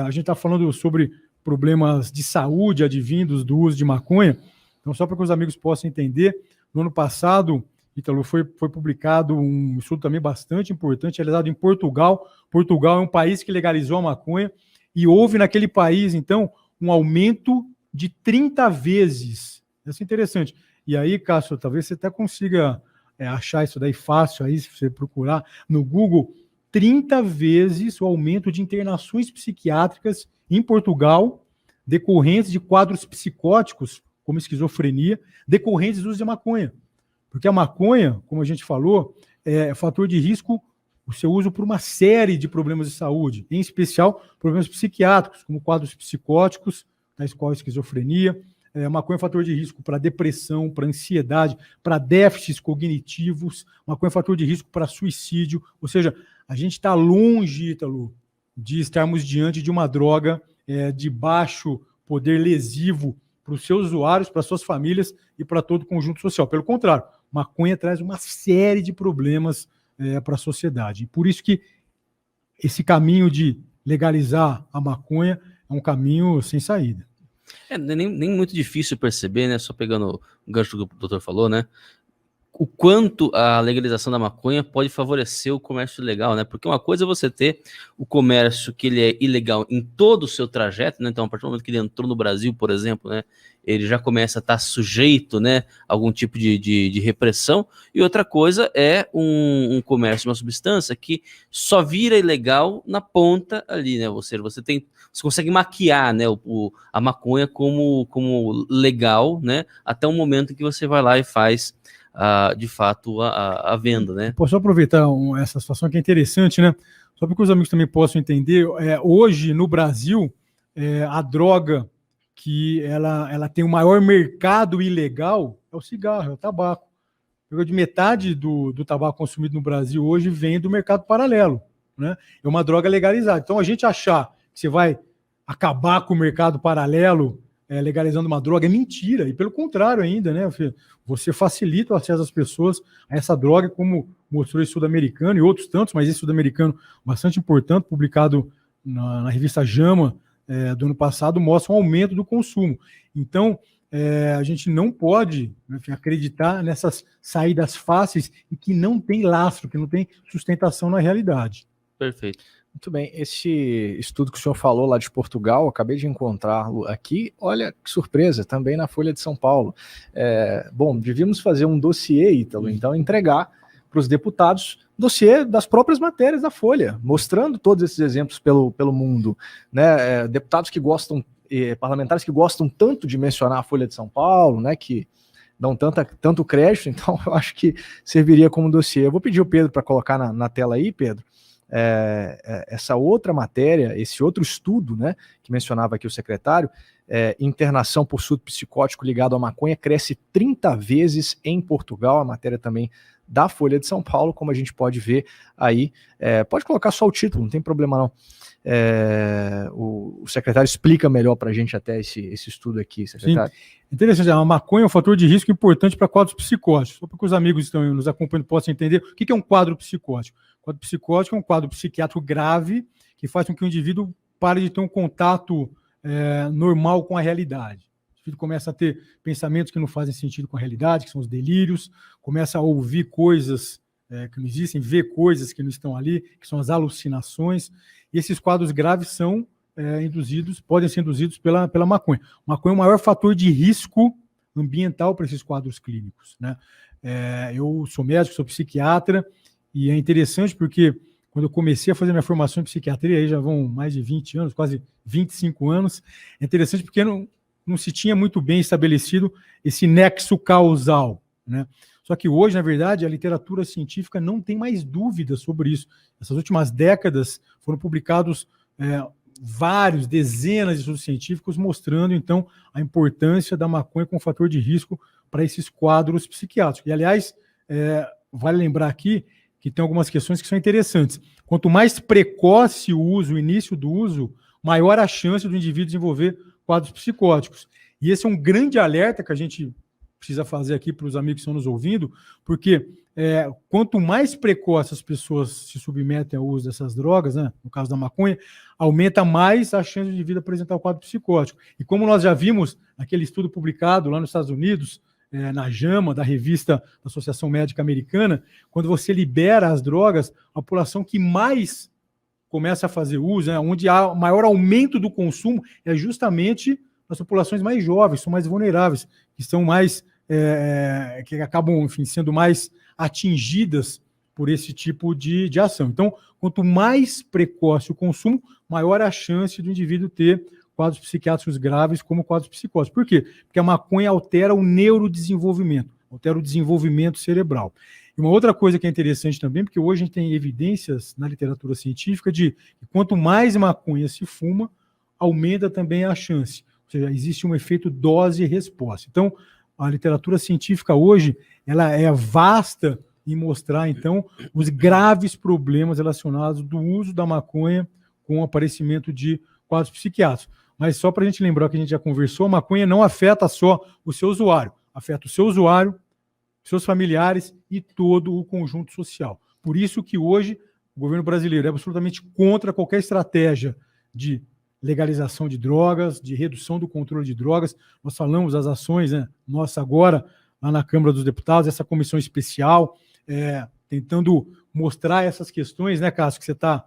B: A gente está falando sobre problemas de saúde advindos do uso de maconha, então só para que os amigos possam entender, no ano passado, Ítalo, foi publicado um estudo também bastante importante, realizado em Portugal. Portugal é um país que legalizou a maconha e houve naquele país, então, um aumento de 30 vezes. Isso é interessante. E aí, Cássio, talvez você até consiga achar isso daí fácil, aí, se você procurar no Google, 30 vezes o aumento de internações psiquiátricas em Portugal, decorrentes de quadros psicóticos, como esquizofrenia, decorrentes do uso de maconha. Porque a maconha, como a gente falou, é fator de risco o seu uso por uma série de problemas de saúde, em especial problemas psiquiátricos, como quadros psicóticos, tais qual a esquizofrenia. Maconha é fator de risco para depressão, para ansiedade, para déficits cognitivos, maconha é fator de risco para suicídio, ou seja, a gente está longe, Ítalo, de estarmos diante de uma droga de baixo poder lesivo para os seus usuários, para as suas famílias e para todo o conjunto social. Pelo contrário, maconha traz uma série de problemas para a sociedade. E por isso que esse caminho de legalizar a maconha é um caminho sem saída.
C: Nem muito difícil perceber, né? Só pegando o gancho que o doutor falou, né? O quanto a legalização da maconha pode favorecer o comércio ilegal, né? Porque uma coisa é você ter o comércio que ele é ilegal em todo o seu trajeto, né? Então, a partir do momento que ele entrou no Brasil, por exemplo, né? Ele já começa a estar sujeito, né? A algum tipo de repressão. E outra coisa é um comércio, uma substância que só vira ilegal na ponta ali, né? Ou seja, você consegue maquiar, né? A maconha como legal, né? Até o momento que você vai lá e faz de fato a venda, né?
B: Posso aproveitar essa situação que é interessante, né? Só para que os amigos também possam entender, hoje no Brasil, a droga que ela tem o maior mercado ilegal é o cigarro, é o tabaco. De metade do tabaco consumido no Brasil hoje vem do mercado paralelo, né? É uma droga legalizada. Então a gente achar que você vai acabar com o mercado paralelo legalizando uma droga é mentira, e pelo contrário ainda, né? Você facilita o acesso das pessoas a essa droga, como mostrou esse sul-americano e outros tantos, mas esse sul-americano bastante importante, publicado na revista JAMA do ano passado, mostra um aumento do consumo. Então, a gente não pode, enfim, acreditar nessas saídas fáceis e que não tem lastro, que não tem sustentação na realidade.
C: Perfeito.
A: Muito bem, esse estudo que o senhor falou lá de Portugal, acabei de encontrá-lo aqui, olha que surpresa, também na Folha de São Paulo. Bom, devíamos fazer um dossiê, Ítalo, então entregar para os deputados dossiê das próprias matérias da Folha, mostrando todos esses exemplos pelo mundo, né? Deputados que gostam, parlamentares que gostam tanto de mencionar a Folha de São Paulo, né? Que dão tanto crédito, então eu acho que serviria como dossiê. Eu vou pedir o Pedro para colocar na tela aí, Pedro, essa outra matéria, esse outro estudo, né, que mencionava aqui o secretário, internação por surto psicótico ligado à maconha cresce 30 vezes em Portugal, a matéria também da Folha de São Paulo, como a gente pode ver aí, pode colocar só o título, não tem problema não. O secretário explica melhor para a gente até esse estudo aqui, secretário.
B: Sim. Interessante, a maconha é um fator de risco importante para quadros psicóticos, só para que os amigos que estão nos acompanhando possam entender o que é um quadro psicótico. O quadro psicótico é um quadro psiquiátrico grave que faz com que o indivíduo pare de ter um contato normal com a realidade. O indivíduo começa a ter pensamentos que não fazem sentido com a realidade, que são os delírios, começa a ouvir coisas que não existem, ver coisas que não estão ali, que são as alucinações. E esses quadros graves são podem ser induzidos pela maconha. Maconha é o maior fator de risco ambiental para esses quadros clínicos, né? Eu sou médico, sou psiquiatra, e é interessante porque quando eu comecei a fazer minha formação em psiquiatria, aí já vão mais de 20 anos, quase 25 anos, é interessante porque não se tinha muito bem estabelecido esse nexo causal, né? Só que hoje, na verdade, a literatura científica não tem mais dúvidas sobre isso. Nessas últimas décadas foram publicados dezenas de estudos científicos mostrando, então, a importância da maconha como fator de risco para esses quadros psiquiátricos. E, aliás, vale lembrar aqui que tem algumas questões que são interessantes. Quanto mais precoce o uso, o início do uso, maior a chance do indivíduo desenvolver quadros psicóticos. E esse é um grande alerta que a gente precisa fazer aqui para os amigos que estão nos ouvindo, porque quanto mais precoce as pessoas se submetem ao uso dessas drogas, né, no caso da maconha, aumenta mais a chance de indivíduo apresentar o quadro psicótico. E como nós já vimos naquele estudo publicado lá nos Estados Unidos, na JAMA, da revista da Associação Médica Americana, quando você libera as drogas, a população que mais começa a fazer uso, onde há maior aumento do consumo, é justamente as populações mais jovens, são mais vulneráveis, que são mais que acabam, enfim, sendo mais atingidas por esse tipo de ação. Então, quanto mais precoce o consumo, maior a chance do indivíduo ter quadros psiquiátricos graves como quadros psicóticos. Por quê? Porque a maconha altera o neurodesenvolvimento, altera o desenvolvimento cerebral. E uma outra coisa que é interessante também, porque hoje a gente tem evidências na literatura científica de que quanto mais maconha se fuma, aumenta também a chance. Ou seja, existe um efeito dose e resposta. Então, a literatura científica hoje ela é vasta em mostrar, então, os graves problemas relacionados do uso da maconha com o aparecimento de quadros psiquiátricos. Mas só para a gente lembrar que a gente já conversou, a maconha não afeta só o seu usuário, afeta o seu usuário, seus familiares e todo o conjunto social. Por isso que hoje o governo brasileiro é absolutamente contra qualquer estratégia de legalização de drogas, de redução do controle de drogas. Nós falamos das ações, né, nossa agora, lá na Câmara dos Deputados, essa comissão especial, tentando mostrar essas questões, né, Cássio, que você está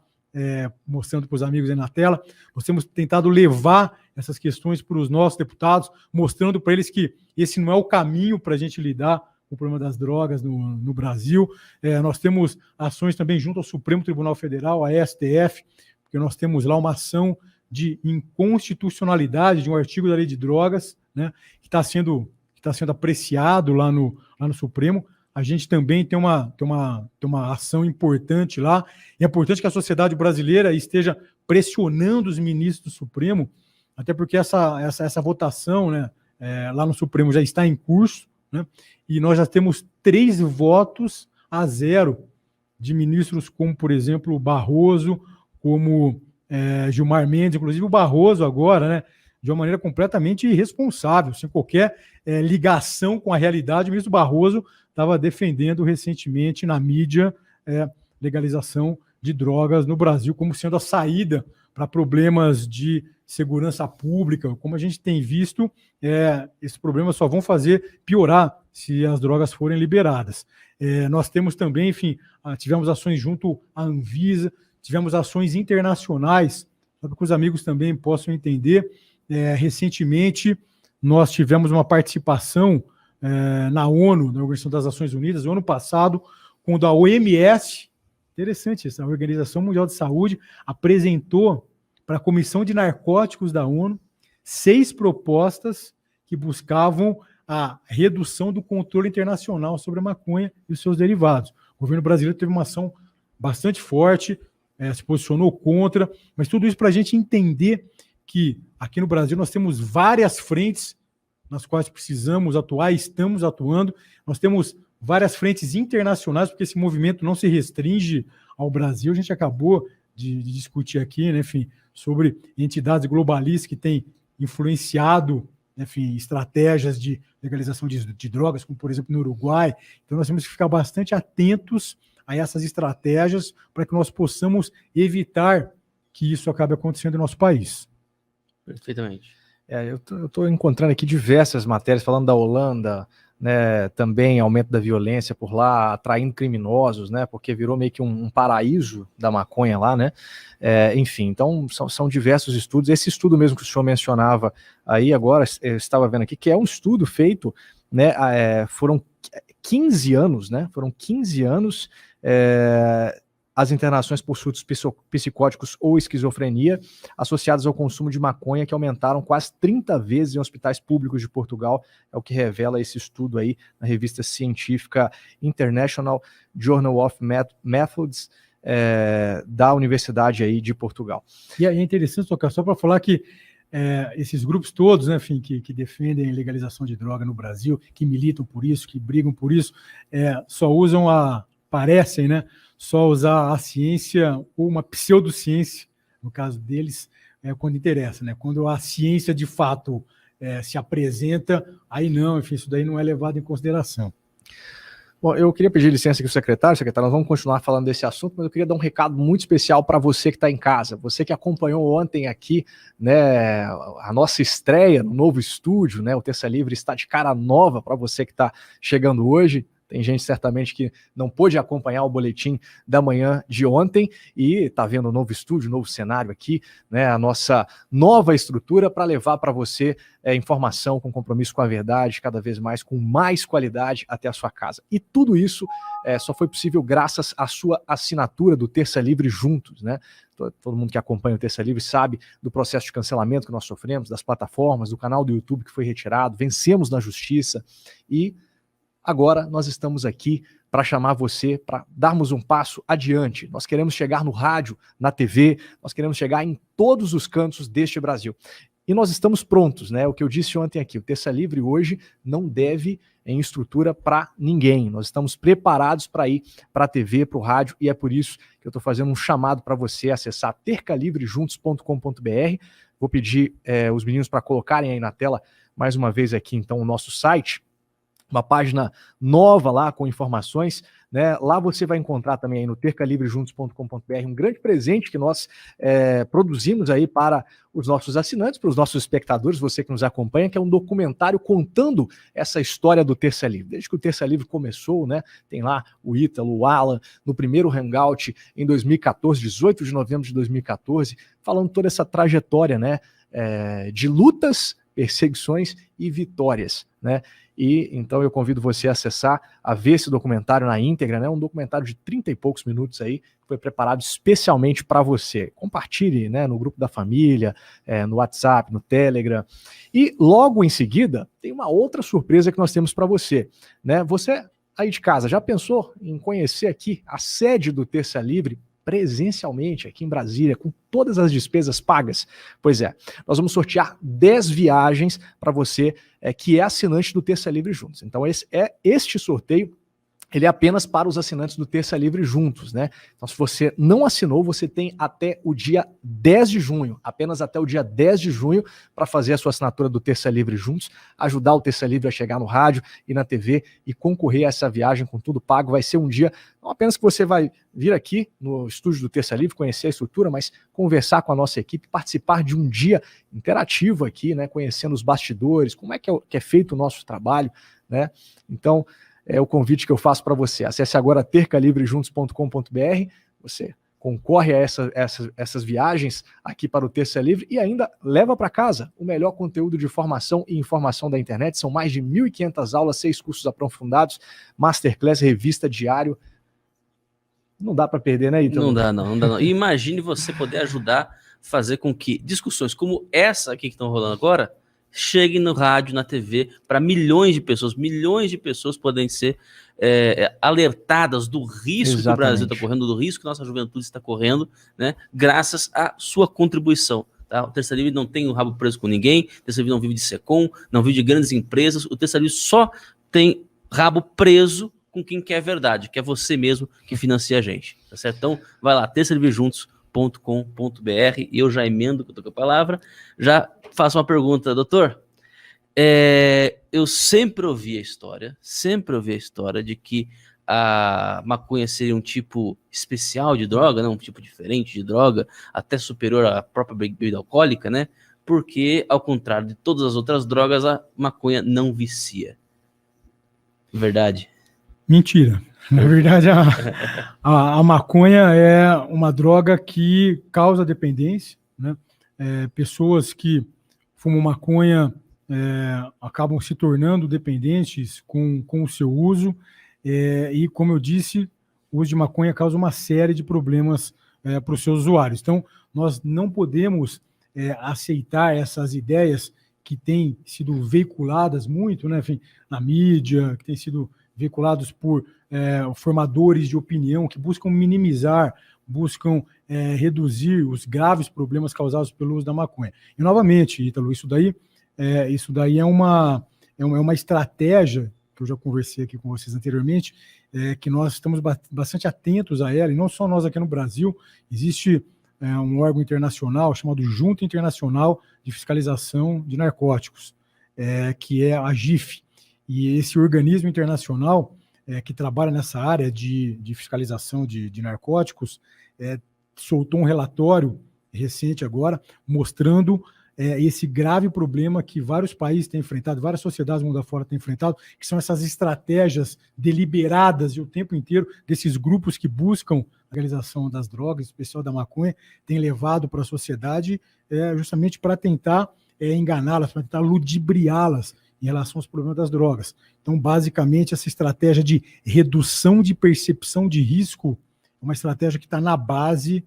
B: mostrando para os amigos aí na tela. Nós temos tentado levar essas questões para os nossos deputados, mostrando para eles que esse não é o caminho para a gente lidar com o problema das drogas no Brasil. Nós temos ações também junto ao Supremo Tribunal Federal, a STF, porque nós temos lá uma ação de inconstitucionalidade de um artigo da Lei de Drogas, né, que está sendo apreciado lá no Supremo. A gente também tem uma ação importante lá. E é importante que a sociedade brasileira esteja pressionando os ministros do Supremo, até porque essa votação, né, lá no Supremo já está em curso, né, e nós já temos 3 votos a 0 de ministros como, por exemplo, o Barroso, como Gilmar Mendes, inclusive o Barroso agora, né, de uma maneira completamente irresponsável, sem qualquer ligação com a realidade. O ministro Barroso estava defendendo recentemente na mídia legalização de drogas no Brasil como sendo a saída para problemas de segurança pública. Como a gente tem visto, esses problemas só vão fazer piorar se as drogas forem liberadas. Nós temos também, enfim, tivemos ações junto à Anvisa, tivemos ações internacionais, para que os amigos também possam entender. Recentemente, nós tivemos uma participação na ONU, na Organização das Nações Unidas, no ano passado, quando a OMS, interessante isso, a Organização Mundial de Saúde, apresentou para a Comissão de Narcóticos da ONU 6 propostas que buscavam a redução do controle internacional sobre a maconha e os seus derivados. O governo brasileiro teve uma ação bastante forte, se posicionou contra, mas tudo isso para a gente entender que aqui no Brasil nós temos várias frentes nas quais precisamos atuar e estamos atuando. Nós temos várias frentes internacionais, porque esse movimento não se restringe ao Brasil. A gente acabou de discutir aqui, né, enfim, sobre entidades globalistas que têm influenciado, enfim, estratégias de legalização de drogas, como, por exemplo, no Uruguai. Então, nós temos que ficar bastante atentos a essas estratégias para que nós possamos evitar que isso acabe acontecendo no nosso país.
C: Perfeitamente.
A: Eu estou encontrando aqui diversas matérias falando da Holanda, né, também aumento da violência por lá, atraindo criminosos, né, porque virou meio que um paraíso da maconha lá, né, enfim, então são diversos estudos. Esse estudo mesmo que o senhor mencionava aí agora, eu estava vendo aqui, que é um estudo feito, né, foram 15 anos, né, as internações por surtos psicóticos ou esquizofrenia associadas ao consumo de maconha, que aumentaram quase 30 vezes em hospitais públicos de Portugal, é o que revela esse estudo aí na revista científica International Journal of Methods, da Universidade aí de Portugal.
B: E aí é interessante tocar só para falar que esses grupos todos, né, enfim, que defendem a legalização de droga no Brasil, que militam por isso, que brigam por isso, só usam parecem, né, só usar a ciência ou uma pseudociência, no caso deles, quando interessa, né? Quando a ciência de fato se apresenta, aí não, enfim, isso daí não é levado em consideração.
A: Bom, eu queria pedir licença aqui ao secretário, nós vamos continuar falando desse assunto, mas eu queria dar um recado muito especial para você que está em casa, você que acompanhou ontem aqui, né, a nossa estreia no novo estúdio, né, o Terça Livre está de cara nova para você que está chegando hoje. Tem gente certamente que não pôde acompanhar o boletim da manhã de ontem e está vendo o novo estúdio, novo cenário aqui, né, a nossa nova estrutura para levar para você informação com compromisso com a verdade, cada vez mais com mais qualidade até a sua casa. E tudo isso só foi possível graças à sua assinatura do Terça Livre Juntos, né? Todo mundo que acompanha o Terça Livre sabe do processo de cancelamento que nós sofremos, das plataformas, do canal do YouTube que foi retirado, vencemos na justiça e agora nós estamos aqui para chamar você para darmos um passo adiante. Nós queremos chegar no rádio, na TV, nós queremos chegar em todos os cantos deste Brasil. E nós estamos prontos, né? O que eu disse ontem aqui, o Terça Livre hoje não deve em estrutura para ninguém. Nós estamos preparados para ir para a TV, para o rádio, e é por isso que eu estou fazendo um chamado para você acessar tercalivrejuntos.com.br. Vou pedir os meninos para colocarem aí na tela mais uma vez aqui então o nosso site, uma página nova lá com informações, né? Lá você vai encontrar também aí no tercalivrejuntos.com.br um grande presente que nós produzimos aí para os nossos assinantes, para os nossos espectadores, você que nos acompanha, que é um documentário contando essa história do Terça Livre. Desde que o Terça Livre começou, né? Tem lá o Ítalo, o Alan, no primeiro Hangout em 2014, 18 de novembro de 2014, falando toda essa trajetória, né? De lutas, perseguições e vitórias, né? E então eu convido você a acessar, a ver esse documentário na íntegra, né? Um documentário de 30 e poucos minutos aí, que foi preparado especialmente para você. Compartilhe, né, no grupo da família, no WhatsApp, no Telegram. E logo em seguida, tem uma outra surpresa que nós temos para você, né? Você aí de casa, já pensou em conhecer aqui a sede do Terça Livre presencialmente aqui em Brasília, com todas as despesas pagas? Pois é, nós vamos sortear 10 viagens para você que é assinante do Terça Livre Juntos. Então este sorteio, ele é apenas para os assinantes do Terça Livre Juntos, né? Então, se você não assinou, você tem até o dia 10 de junho, apenas até o dia 10 de junho, para fazer a sua assinatura do Terça Livre Juntos, ajudar o Terça Livre a chegar no rádio e na TV e concorrer a essa viagem com tudo pago. Vai ser um dia, não apenas que você vai vir aqui no estúdio do Terça Livre, conhecer a estrutura, mas conversar com a nossa equipe, participar de um dia interativo aqui, né? Conhecendo os bastidores, como é que é feito o nosso trabalho, né? Então, é o convite que eu faço para você. Acesse agora tercalivrejuntos.com.br, você concorre a essas viagens aqui para o Terça Livre e ainda leva para casa o melhor conteúdo de formação e informação da internet. São mais de 1.500 aulas, 6 cursos aprofundados, masterclass, revista, diário, Não dá para perder, né, Ítalo?
C: Não dá não. E imagine você poder ajudar, fazer com que discussões como essa aqui que estão rolando agora cheguem no rádio, na TV, para milhões de pessoas podem ser alertadas do risco que o Brasil está correndo, do risco que nossa juventude está correndo, né, graças à sua contribuição. Tá? O Terça Livre não tem o rabo preso com ninguém, o Terça Livre não vive de Secom, não vive de grandes empresas, o Terça Livre só tem rabo preso com quem quer verdade, que é você mesmo que financia a gente, tá certo? Então, vai lá, terçalivrejuntos.com.br, e eu já emendo que eu tô com a palavra, já faço uma pergunta, doutor. Eu sempre ouvi a história de que a maconha seria um tipo especial de droga, né? Um tipo diferente de droga, até superior à própria bebida alcoólica, né? Porque, ao contrário de todas as outras drogas, a maconha não vicia. Verdade?
B: Mentira. Na verdade, a maconha é uma droga que causa dependência, né? Pessoas que fumam maconha acabam se tornando dependentes com o seu uso, e, como eu disse, o uso de maconha causa uma série de problemas para os seus usuários. Então, nós não podemos aceitar essas ideias que têm sido veiculadas muito, né, enfim, na mídia, que têm sido veiculados por formadores de opinião que buscam minimizar, buscam reduzir os graves problemas causados pelo uso da maconha. E, novamente, Ítalo, isso daí é uma estratégia que eu já conversei aqui com vocês anteriormente, que nós estamos bastante atentos a ela, e não só nós aqui no Brasil. Existe um órgão internacional chamado Junta Internacional de Fiscalização de Narcóticos, que é a GIF. E esse organismo internacional que trabalha nessa área de fiscalização de narcóticos soltou um relatório recente agora, mostrando esse grave problema que vários países têm enfrentado, várias sociedades do mundo afora têm enfrentado, que são essas estratégias deliberadas e o tempo inteiro desses grupos que buscam a legalização das drogas, em especial da maconha, tem levado para a sociedade justamente para tentar enganá-las, para tentar ludibriá-las em relação aos problemas das drogas. Então, basicamente, essa estratégia de redução de percepção de risco é uma estratégia que está na base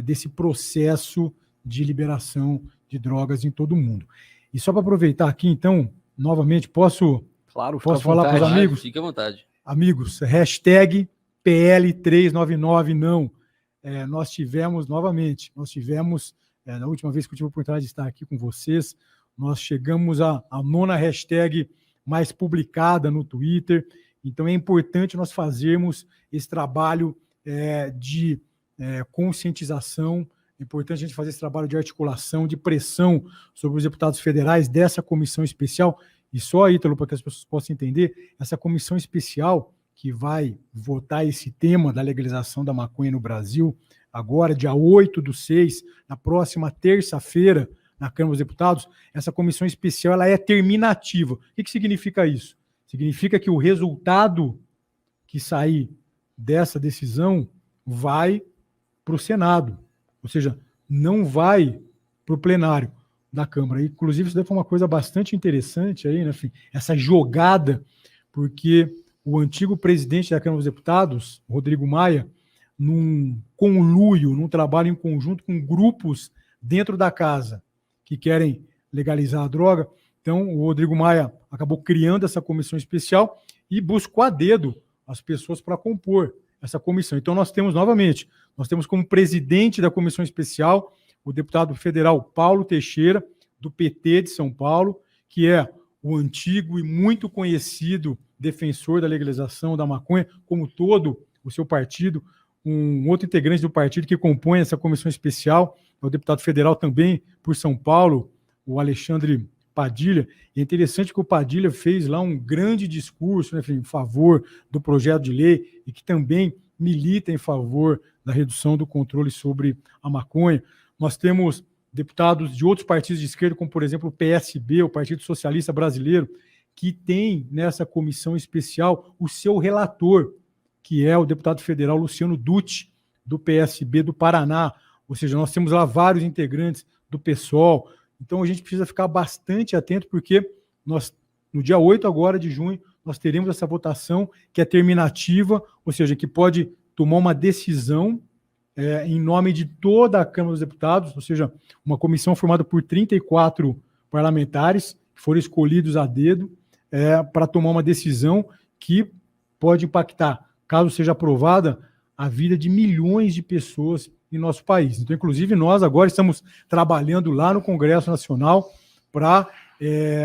B: desse processo de liberação de drogas em todo o mundo. E só para aproveitar aqui, então, novamente, posso falar para os amigos?
C: Fique à vontade.
B: Amigos, hashtag PL399 não. Nós tivemos, na última vez que eu tive a oportunidade de estar aqui com vocês, nós chegamos à 9ª hashtag mais publicada no Twitter. Então é importante nós fazermos esse trabalho de conscientização, é importante a gente fazer esse trabalho de articulação, de pressão sobre os deputados federais dessa comissão especial. E só, Ítalo, para que as pessoas possam entender, essa comissão especial que vai votar esse tema da legalização da maconha no Brasil, agora, dia 8/6, na próxima terça-feira, na Câmara dos Deputados, essa comissão especial ela é terminativa. O que significa isso? Significa que o resultado que sair dessa decisão vai para o Senado, ou seja, não vai para o plenário da Câmara. Inclusive, isso daí foi uma coisa bastante interessante aí, né? Enfim, essa jogada, porque o antigo presidente da Câmara dos Deputados, Rodrigo Maia, num conluio, num trabalho em conjunto com grupos dentro da casa que querem legalizar a droga. Então, o Rodrigo Maia acabou criando essa comissão especial e buscou a dedo as pessoas para compor essa comissão. Então, nós temos como presidente da comissão especial o deputado federal Paulo Teixeira, do PT de São Paulo, que é o antigo e muito conhecido defensor da legalização da maconha, como todo o seu partido. Um outro integrante do partido que compõe essa comissão especial é o deputado federal também por São Paulo, o Alexandre Padilha. E é interessante que o Padilha fez lá um grande discurso, né, enfim, em favor do projeto de lei e que também milita em favor da redução do controle sobre a maconha. Nós temos deputados de outros partidos de esquerda, como, por exemplo, o PSB, o Partido Socialista Brasileiro, que tem nessa comissão especial o seu relator, que é o deputado federal Luciano Dutti, do PSB do Paraná. Ou seja, nós temos lá vários integrantes do PSOL. Então, a gente precisa ficar bastante atento, porque nós, no dia 8 agora de junho, nós teremos essa votação que é terminativa, ou seja, que pode tomar uma decisão em nome de toda a Câmara dos Deputados, ou seja, uma comissão formada por 34 parlamentares, que foram escolhidos a dedo, para tomar uma decisão que pode impactar, caso seja aprovada, a vida de milhões de pessoas em nosso país. Então, inclusive, nós agora estamos trabalhando lá no Congresso Nacional para,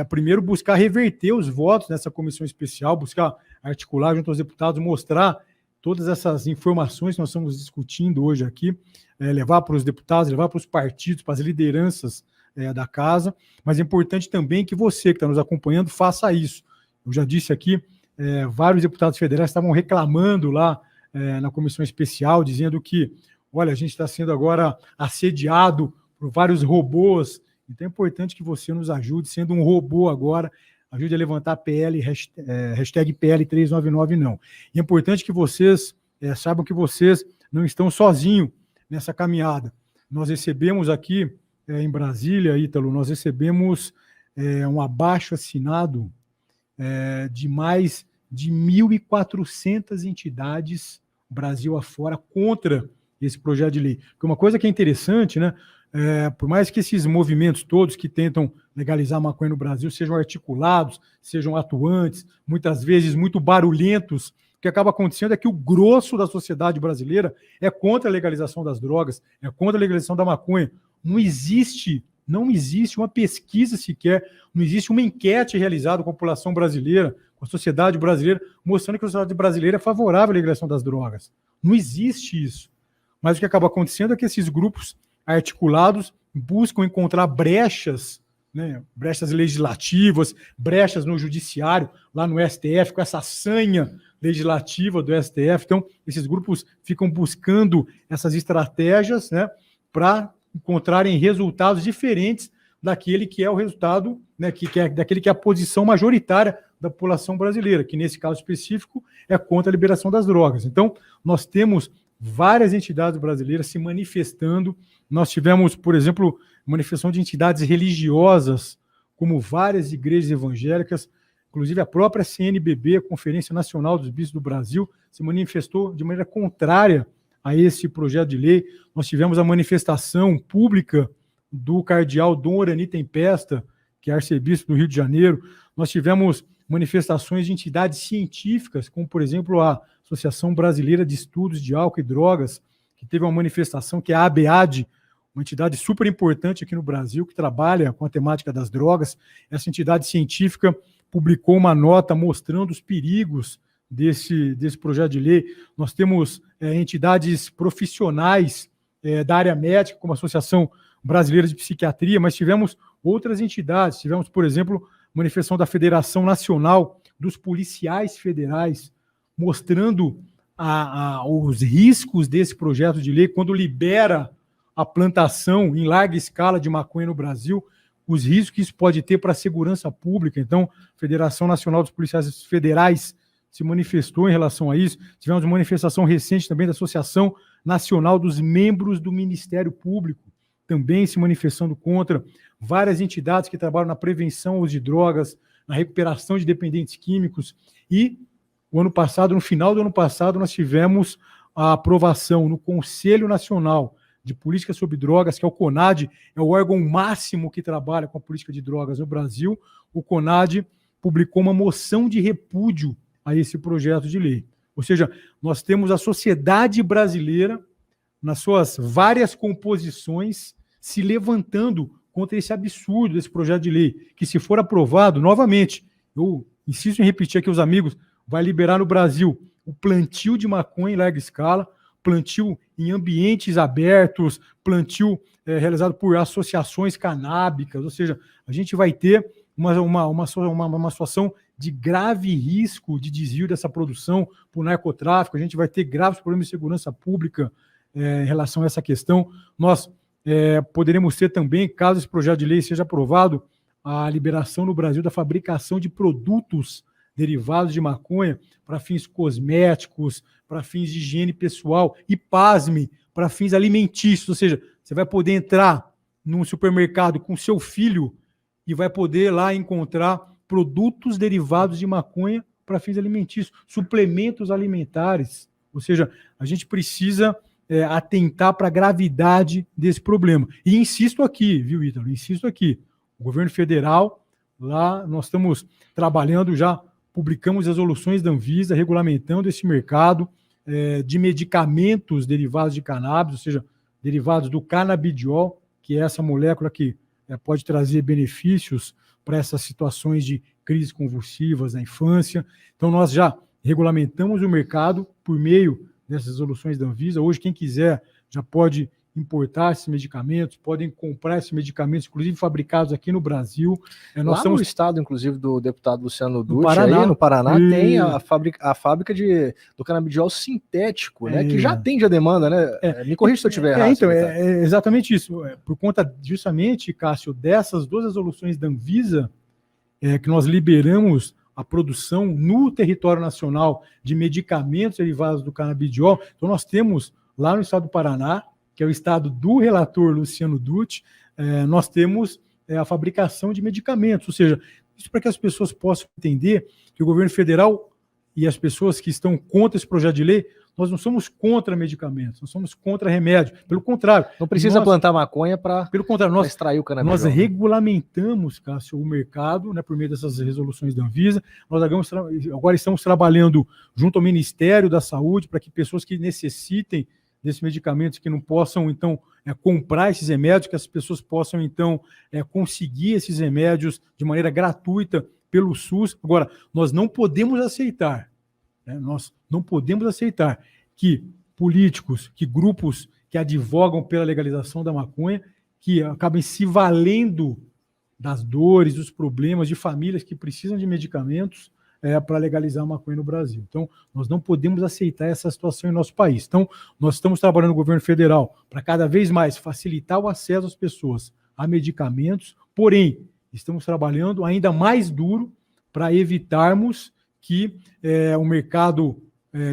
B: primeiro, buscar reverter os votos nessa comissão especial, buscar articular junto aos deputados, mostrar todas essas informações que nós estamos discutindo hoje aqui, levar para os deputados, levar para os partidos, para as lideranças da casa, mas é importante também que você que está nos acompanhando faça isso. Eu já disse aqui, vários deputados federais estavam reclamando lá na comissão especial, dizendo que, olha, a gente está sendo agora assediado por vários robôs, então é importante que você nos ajude, sendo um robô agora, ajude a levantar a PL, hashtag PL399 não. E é importante que vocês saibam que vocês não estão sozinhos nessa caminhada. Nós recebemos aqui em Brasília, Ítalo, nós recebemos um abaixo-assinado de mais de 1.400 entidades Brasil afora contra esse projeto de lei. Porque uma coisa que é interessante, né? Por mais que esses movimentos todos que tentam legalizar a maconha no Brasil sejam articulados, sejam atuantes, muitas vezes muito barulhentos, o que acaba acontecendo é que o grosso da sociedade brasileira é contra a legalização das drogas, é contra a legalização da maconha. Não existe uma pesquisa sequer, não existe uma enquete realizada com a população brasileira, com a sociedade brasileira, mostrando que a sociedade brasileira é favorável à legalização das drogas. Não existe isso. Mas o que acaba acontecendo é que esses grupos articulados buscam encontrar brechas, né, brechas legislativas, brechas no judiciário, lá no STF, com essa sanha legislativa do STF. Então, esses grupos ficam buscando essas estratégias, né, para encontrarem resultados diferentes daquele que é o resultado, né, daquele que é a posição majoritária da população brasileira, que nesse caso específico é contra a liberação das drogas. Então, nós temos várias entidades brasileiras se manifestando. Nós tivemos, por exemplo, manifestação de entidades religiosas, como várias igrejas evangélicas, inclusive a própria CNBB, a Conferência Nacional dos Bispos do Brasil, se manifestou de maneira contrária a esse projeto de lei. Nós tivemos a manifestação pública do cardeal Dom Orani Tempesta, que é arcebispo do Rio de Janeiro. Nós tivemos manifestações de entidades científicas, como, por exemplo, a Associação Brasileira de Estudos de Álcool e Drogas, que teve uma manifestação, que é a ABAD, uma entidade super importante aqui no Brasil, que trabalha com a temática das drogas. Essa entidade científica publicou uma nota mostrando os perigos desse projeto de lei. Nós temos entidades profissionais da área médica, como a Associação Brasileira de Psiquiatria, mas tivemos outras entidades. Tivemos, por exemplo, manifestação da Federação Nacional dos Policiais Federais, mostrando os riscos desse projeto de lei quando libera a plantação em larga escala de maconha no Brasil, os riscos que isso pode ter para a segurança pública. Então, a Federação Nacional dos Policiais Federais se manifestou em relação a isso. Tivemos uma manifestação recente também da Associação Nacional dos Membros do Ministério Público, também se manifestando contra. Várias entidades que trabalham na prevenção ao uso de drogas, na recuperação de dependentes químicos. E o ano passado, no final do ano passado, nós tivemos a aprovação no Conselho Nacional de Política sobre Drogas, que é o CONAD, é o órgão máximo que trabalha com a política de drogas no Brasil. O CONAD publicou uma moção de repúdio a esse projeto de lei. Ou seja, nós temos a sociedade brasileira, nas suas várias composições, se levantando contra esse absurdo desse projeto de lei, que, se for aprovado, novamente, eu insisto em repetir aqui aos amigos, vai liberar no Brasil o plantio de maconha em larga escala, plantio em ambientes abertos, plantio realizado por associações canábicas, ou seja, a gente vai ter uma situação de grave risco de desvio dessa produção por narcotráfico, a gente vai ter graves problemas de segurança pública em relação a essa questão. Nós poderemos ter também, caso esse projeto de lei seja aprovado, a liberação no Brasil da fabricação de produtos derivados de maconha para fins cosméticos, para fins de higiene pessoal e, pasme, para fins alimentícios. Ou seja, você vai poder entrar num supermercado com seu filho e vai poder lá encontrar produtos derivados de maconha para fins alimentícios, suplementos alimentares. Ou seja, a gente precisa atentar para a gravidade desse problema. E insisto aqui, viu, Ítalo? Insisto aqui. O governo federal, lá nós estamos trabalhando já, publicamos resoluções da Anvisa regulamentando esse mercado de medicamentos derivados de cannabis, ou seja, derivados do canabidiol, que é essa molécula que pode trazer benefícios para essas situações de crises convulsivas na infância. Então, nós já regulamentamos o mercado por meio dessas resoluções da Anvisa. Hoje, quem quiser já pode importar esses medicamentos, podem comprar esses medicamentos, inclusive fabricados aqui no Brasil.
A: Lá no estado, inclusive, do deputado Luciano Dutti, aí no Paraná, tem a fábrica do canabidiol sintético, né, que já atende a demanda, né? Me corrija se eu estiver errado.
B: Então, é exatamente isso. Por conta, justamente, Cássio, dessas duas resoluções da Anvisa, que nós liberamos a produção no território nacional de medicamentos derivados do canabidiol. Então, nós temos lá no estado do Paraná, que é o estado do relator Luciano Dutti, nós temos a fabricação de medicamentos. Ou seja, isso para que as pessoas possam entender que o governo federal e as pessoas que estão contra esse projeto de lei, nós não somos contra medicamentos, nós somos contra remédio. Pelo contrário.
A: Não precisa plantar maconha para extrair o canabidiol.
B: Nós regulamentamos, Cássio, o mercado, né, por meio dessas resoluções da Anvisa. Nós agora estamos trabalhando junto ao Ministério da Saúde para que pessoas que necessitem desses medicamentos, que não possam, então, comprar esses remédios, que as pessoas possam, então, conseguir esses remédios de maneira gratuita pelo SUS. Agora, nós não podemos aceitar, nós não podemos aceitar que políticos, que grupos que advogam pela legalização da maconha, que acabem se valendo das dores, dos problemas de famílias que precisam de medicamentos para legalizar a maconha no Brasil. Então, nós não podemos aceitar essa situação em nosso país. Então, nós estamos trabalhando no governo federal para cada vez mais facilitar o acesso às pessoas a medicamentos, porém, estamos trabalhando ainda mais duro para evitarmos que o mercado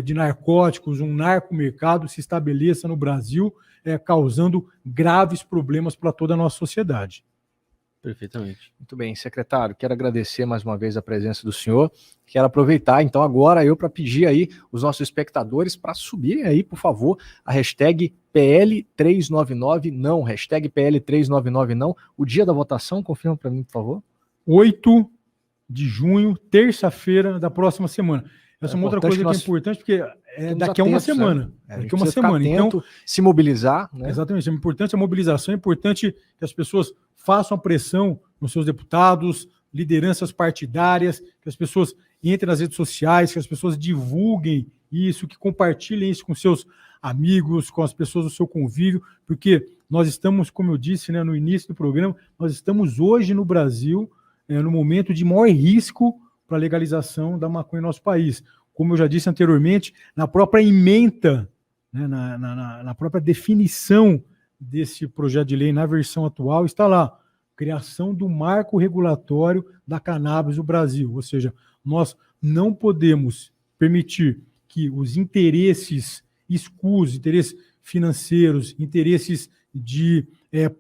B: de narcóticos, um narcomercado, se estabeleça no Brasil, causando graves problemas para toda a nossa sociedade.
C: Perfeitamente.
A: Muito bem, secretário, quero agradecer mais uma vez a presença do senhor. Quero aproveitar, então, agora para pedir aí os nossos espectadores para subirem aí, por favor, a hashtag PL399 não, hashtag PL399 não. O dia da votação, confirma para mim, por favor.
B: 8 de junho, terça-feira da próxima semana. Essa é uma outra coisa que é importante, porque daqui a uma semana.
A: Daqui a uma semana. Então, se mobilizar. Né?
B: Exatamente. É importante a mobilização, é importante que as pessoas façam pressão nos seus deputados, lideranças partidárias, que as pessoas entrem nas redes sociais, que as pessoas divulguem isso, que compartilhem isso com seus amigos, com as pessoas do seu convívio, porque nós estamos, como eu disse, né, no início do programa, nós estamos hoje no Brasil no momento de maior risco para a legalização da maconha em nosso país. Como eu já disse anteriormente, na própria ementa, né, na própria definição desse projeto de lei, na versão atual, está lá, criação do marco regulatório da cannabis no Brasil. Ou seja, nós não podemos permitir que os interesses escusos, interesses financeiros, interesses de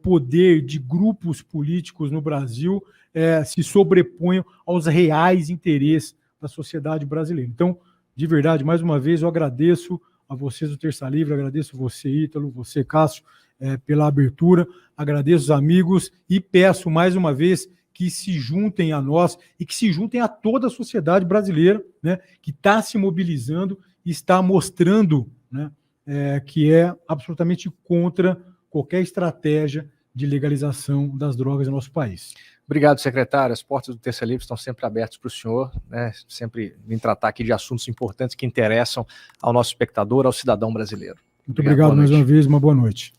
B: poder de grupos políticos no Brasil se sobreponham aos reais interesses da sociedade brasileira. Então, de verdade, mais uma vez, eu agradeço a vocês do Terça Livre, agradeço você, Ítalo, você, Cássio, pela abertura, agradeço os amigos e peço mais uma vez que se juntem a nós e que se juntem a toda a sociedade brasileira, né, que está se mobilizando e está mostrando, né, que é absolutamente contra qualquer estratégia de legalização das drogas no nosso país.
A: Obrigado, secretário. As portas do Terça Livre estão sempre abertas para o senhor, né? Sempre vim tratar aqui de assuntos importantes que interessam ao nosso espectador, ao cidadão brasileiro.
B: Muito obrigado mais uma vez, uma boa noite.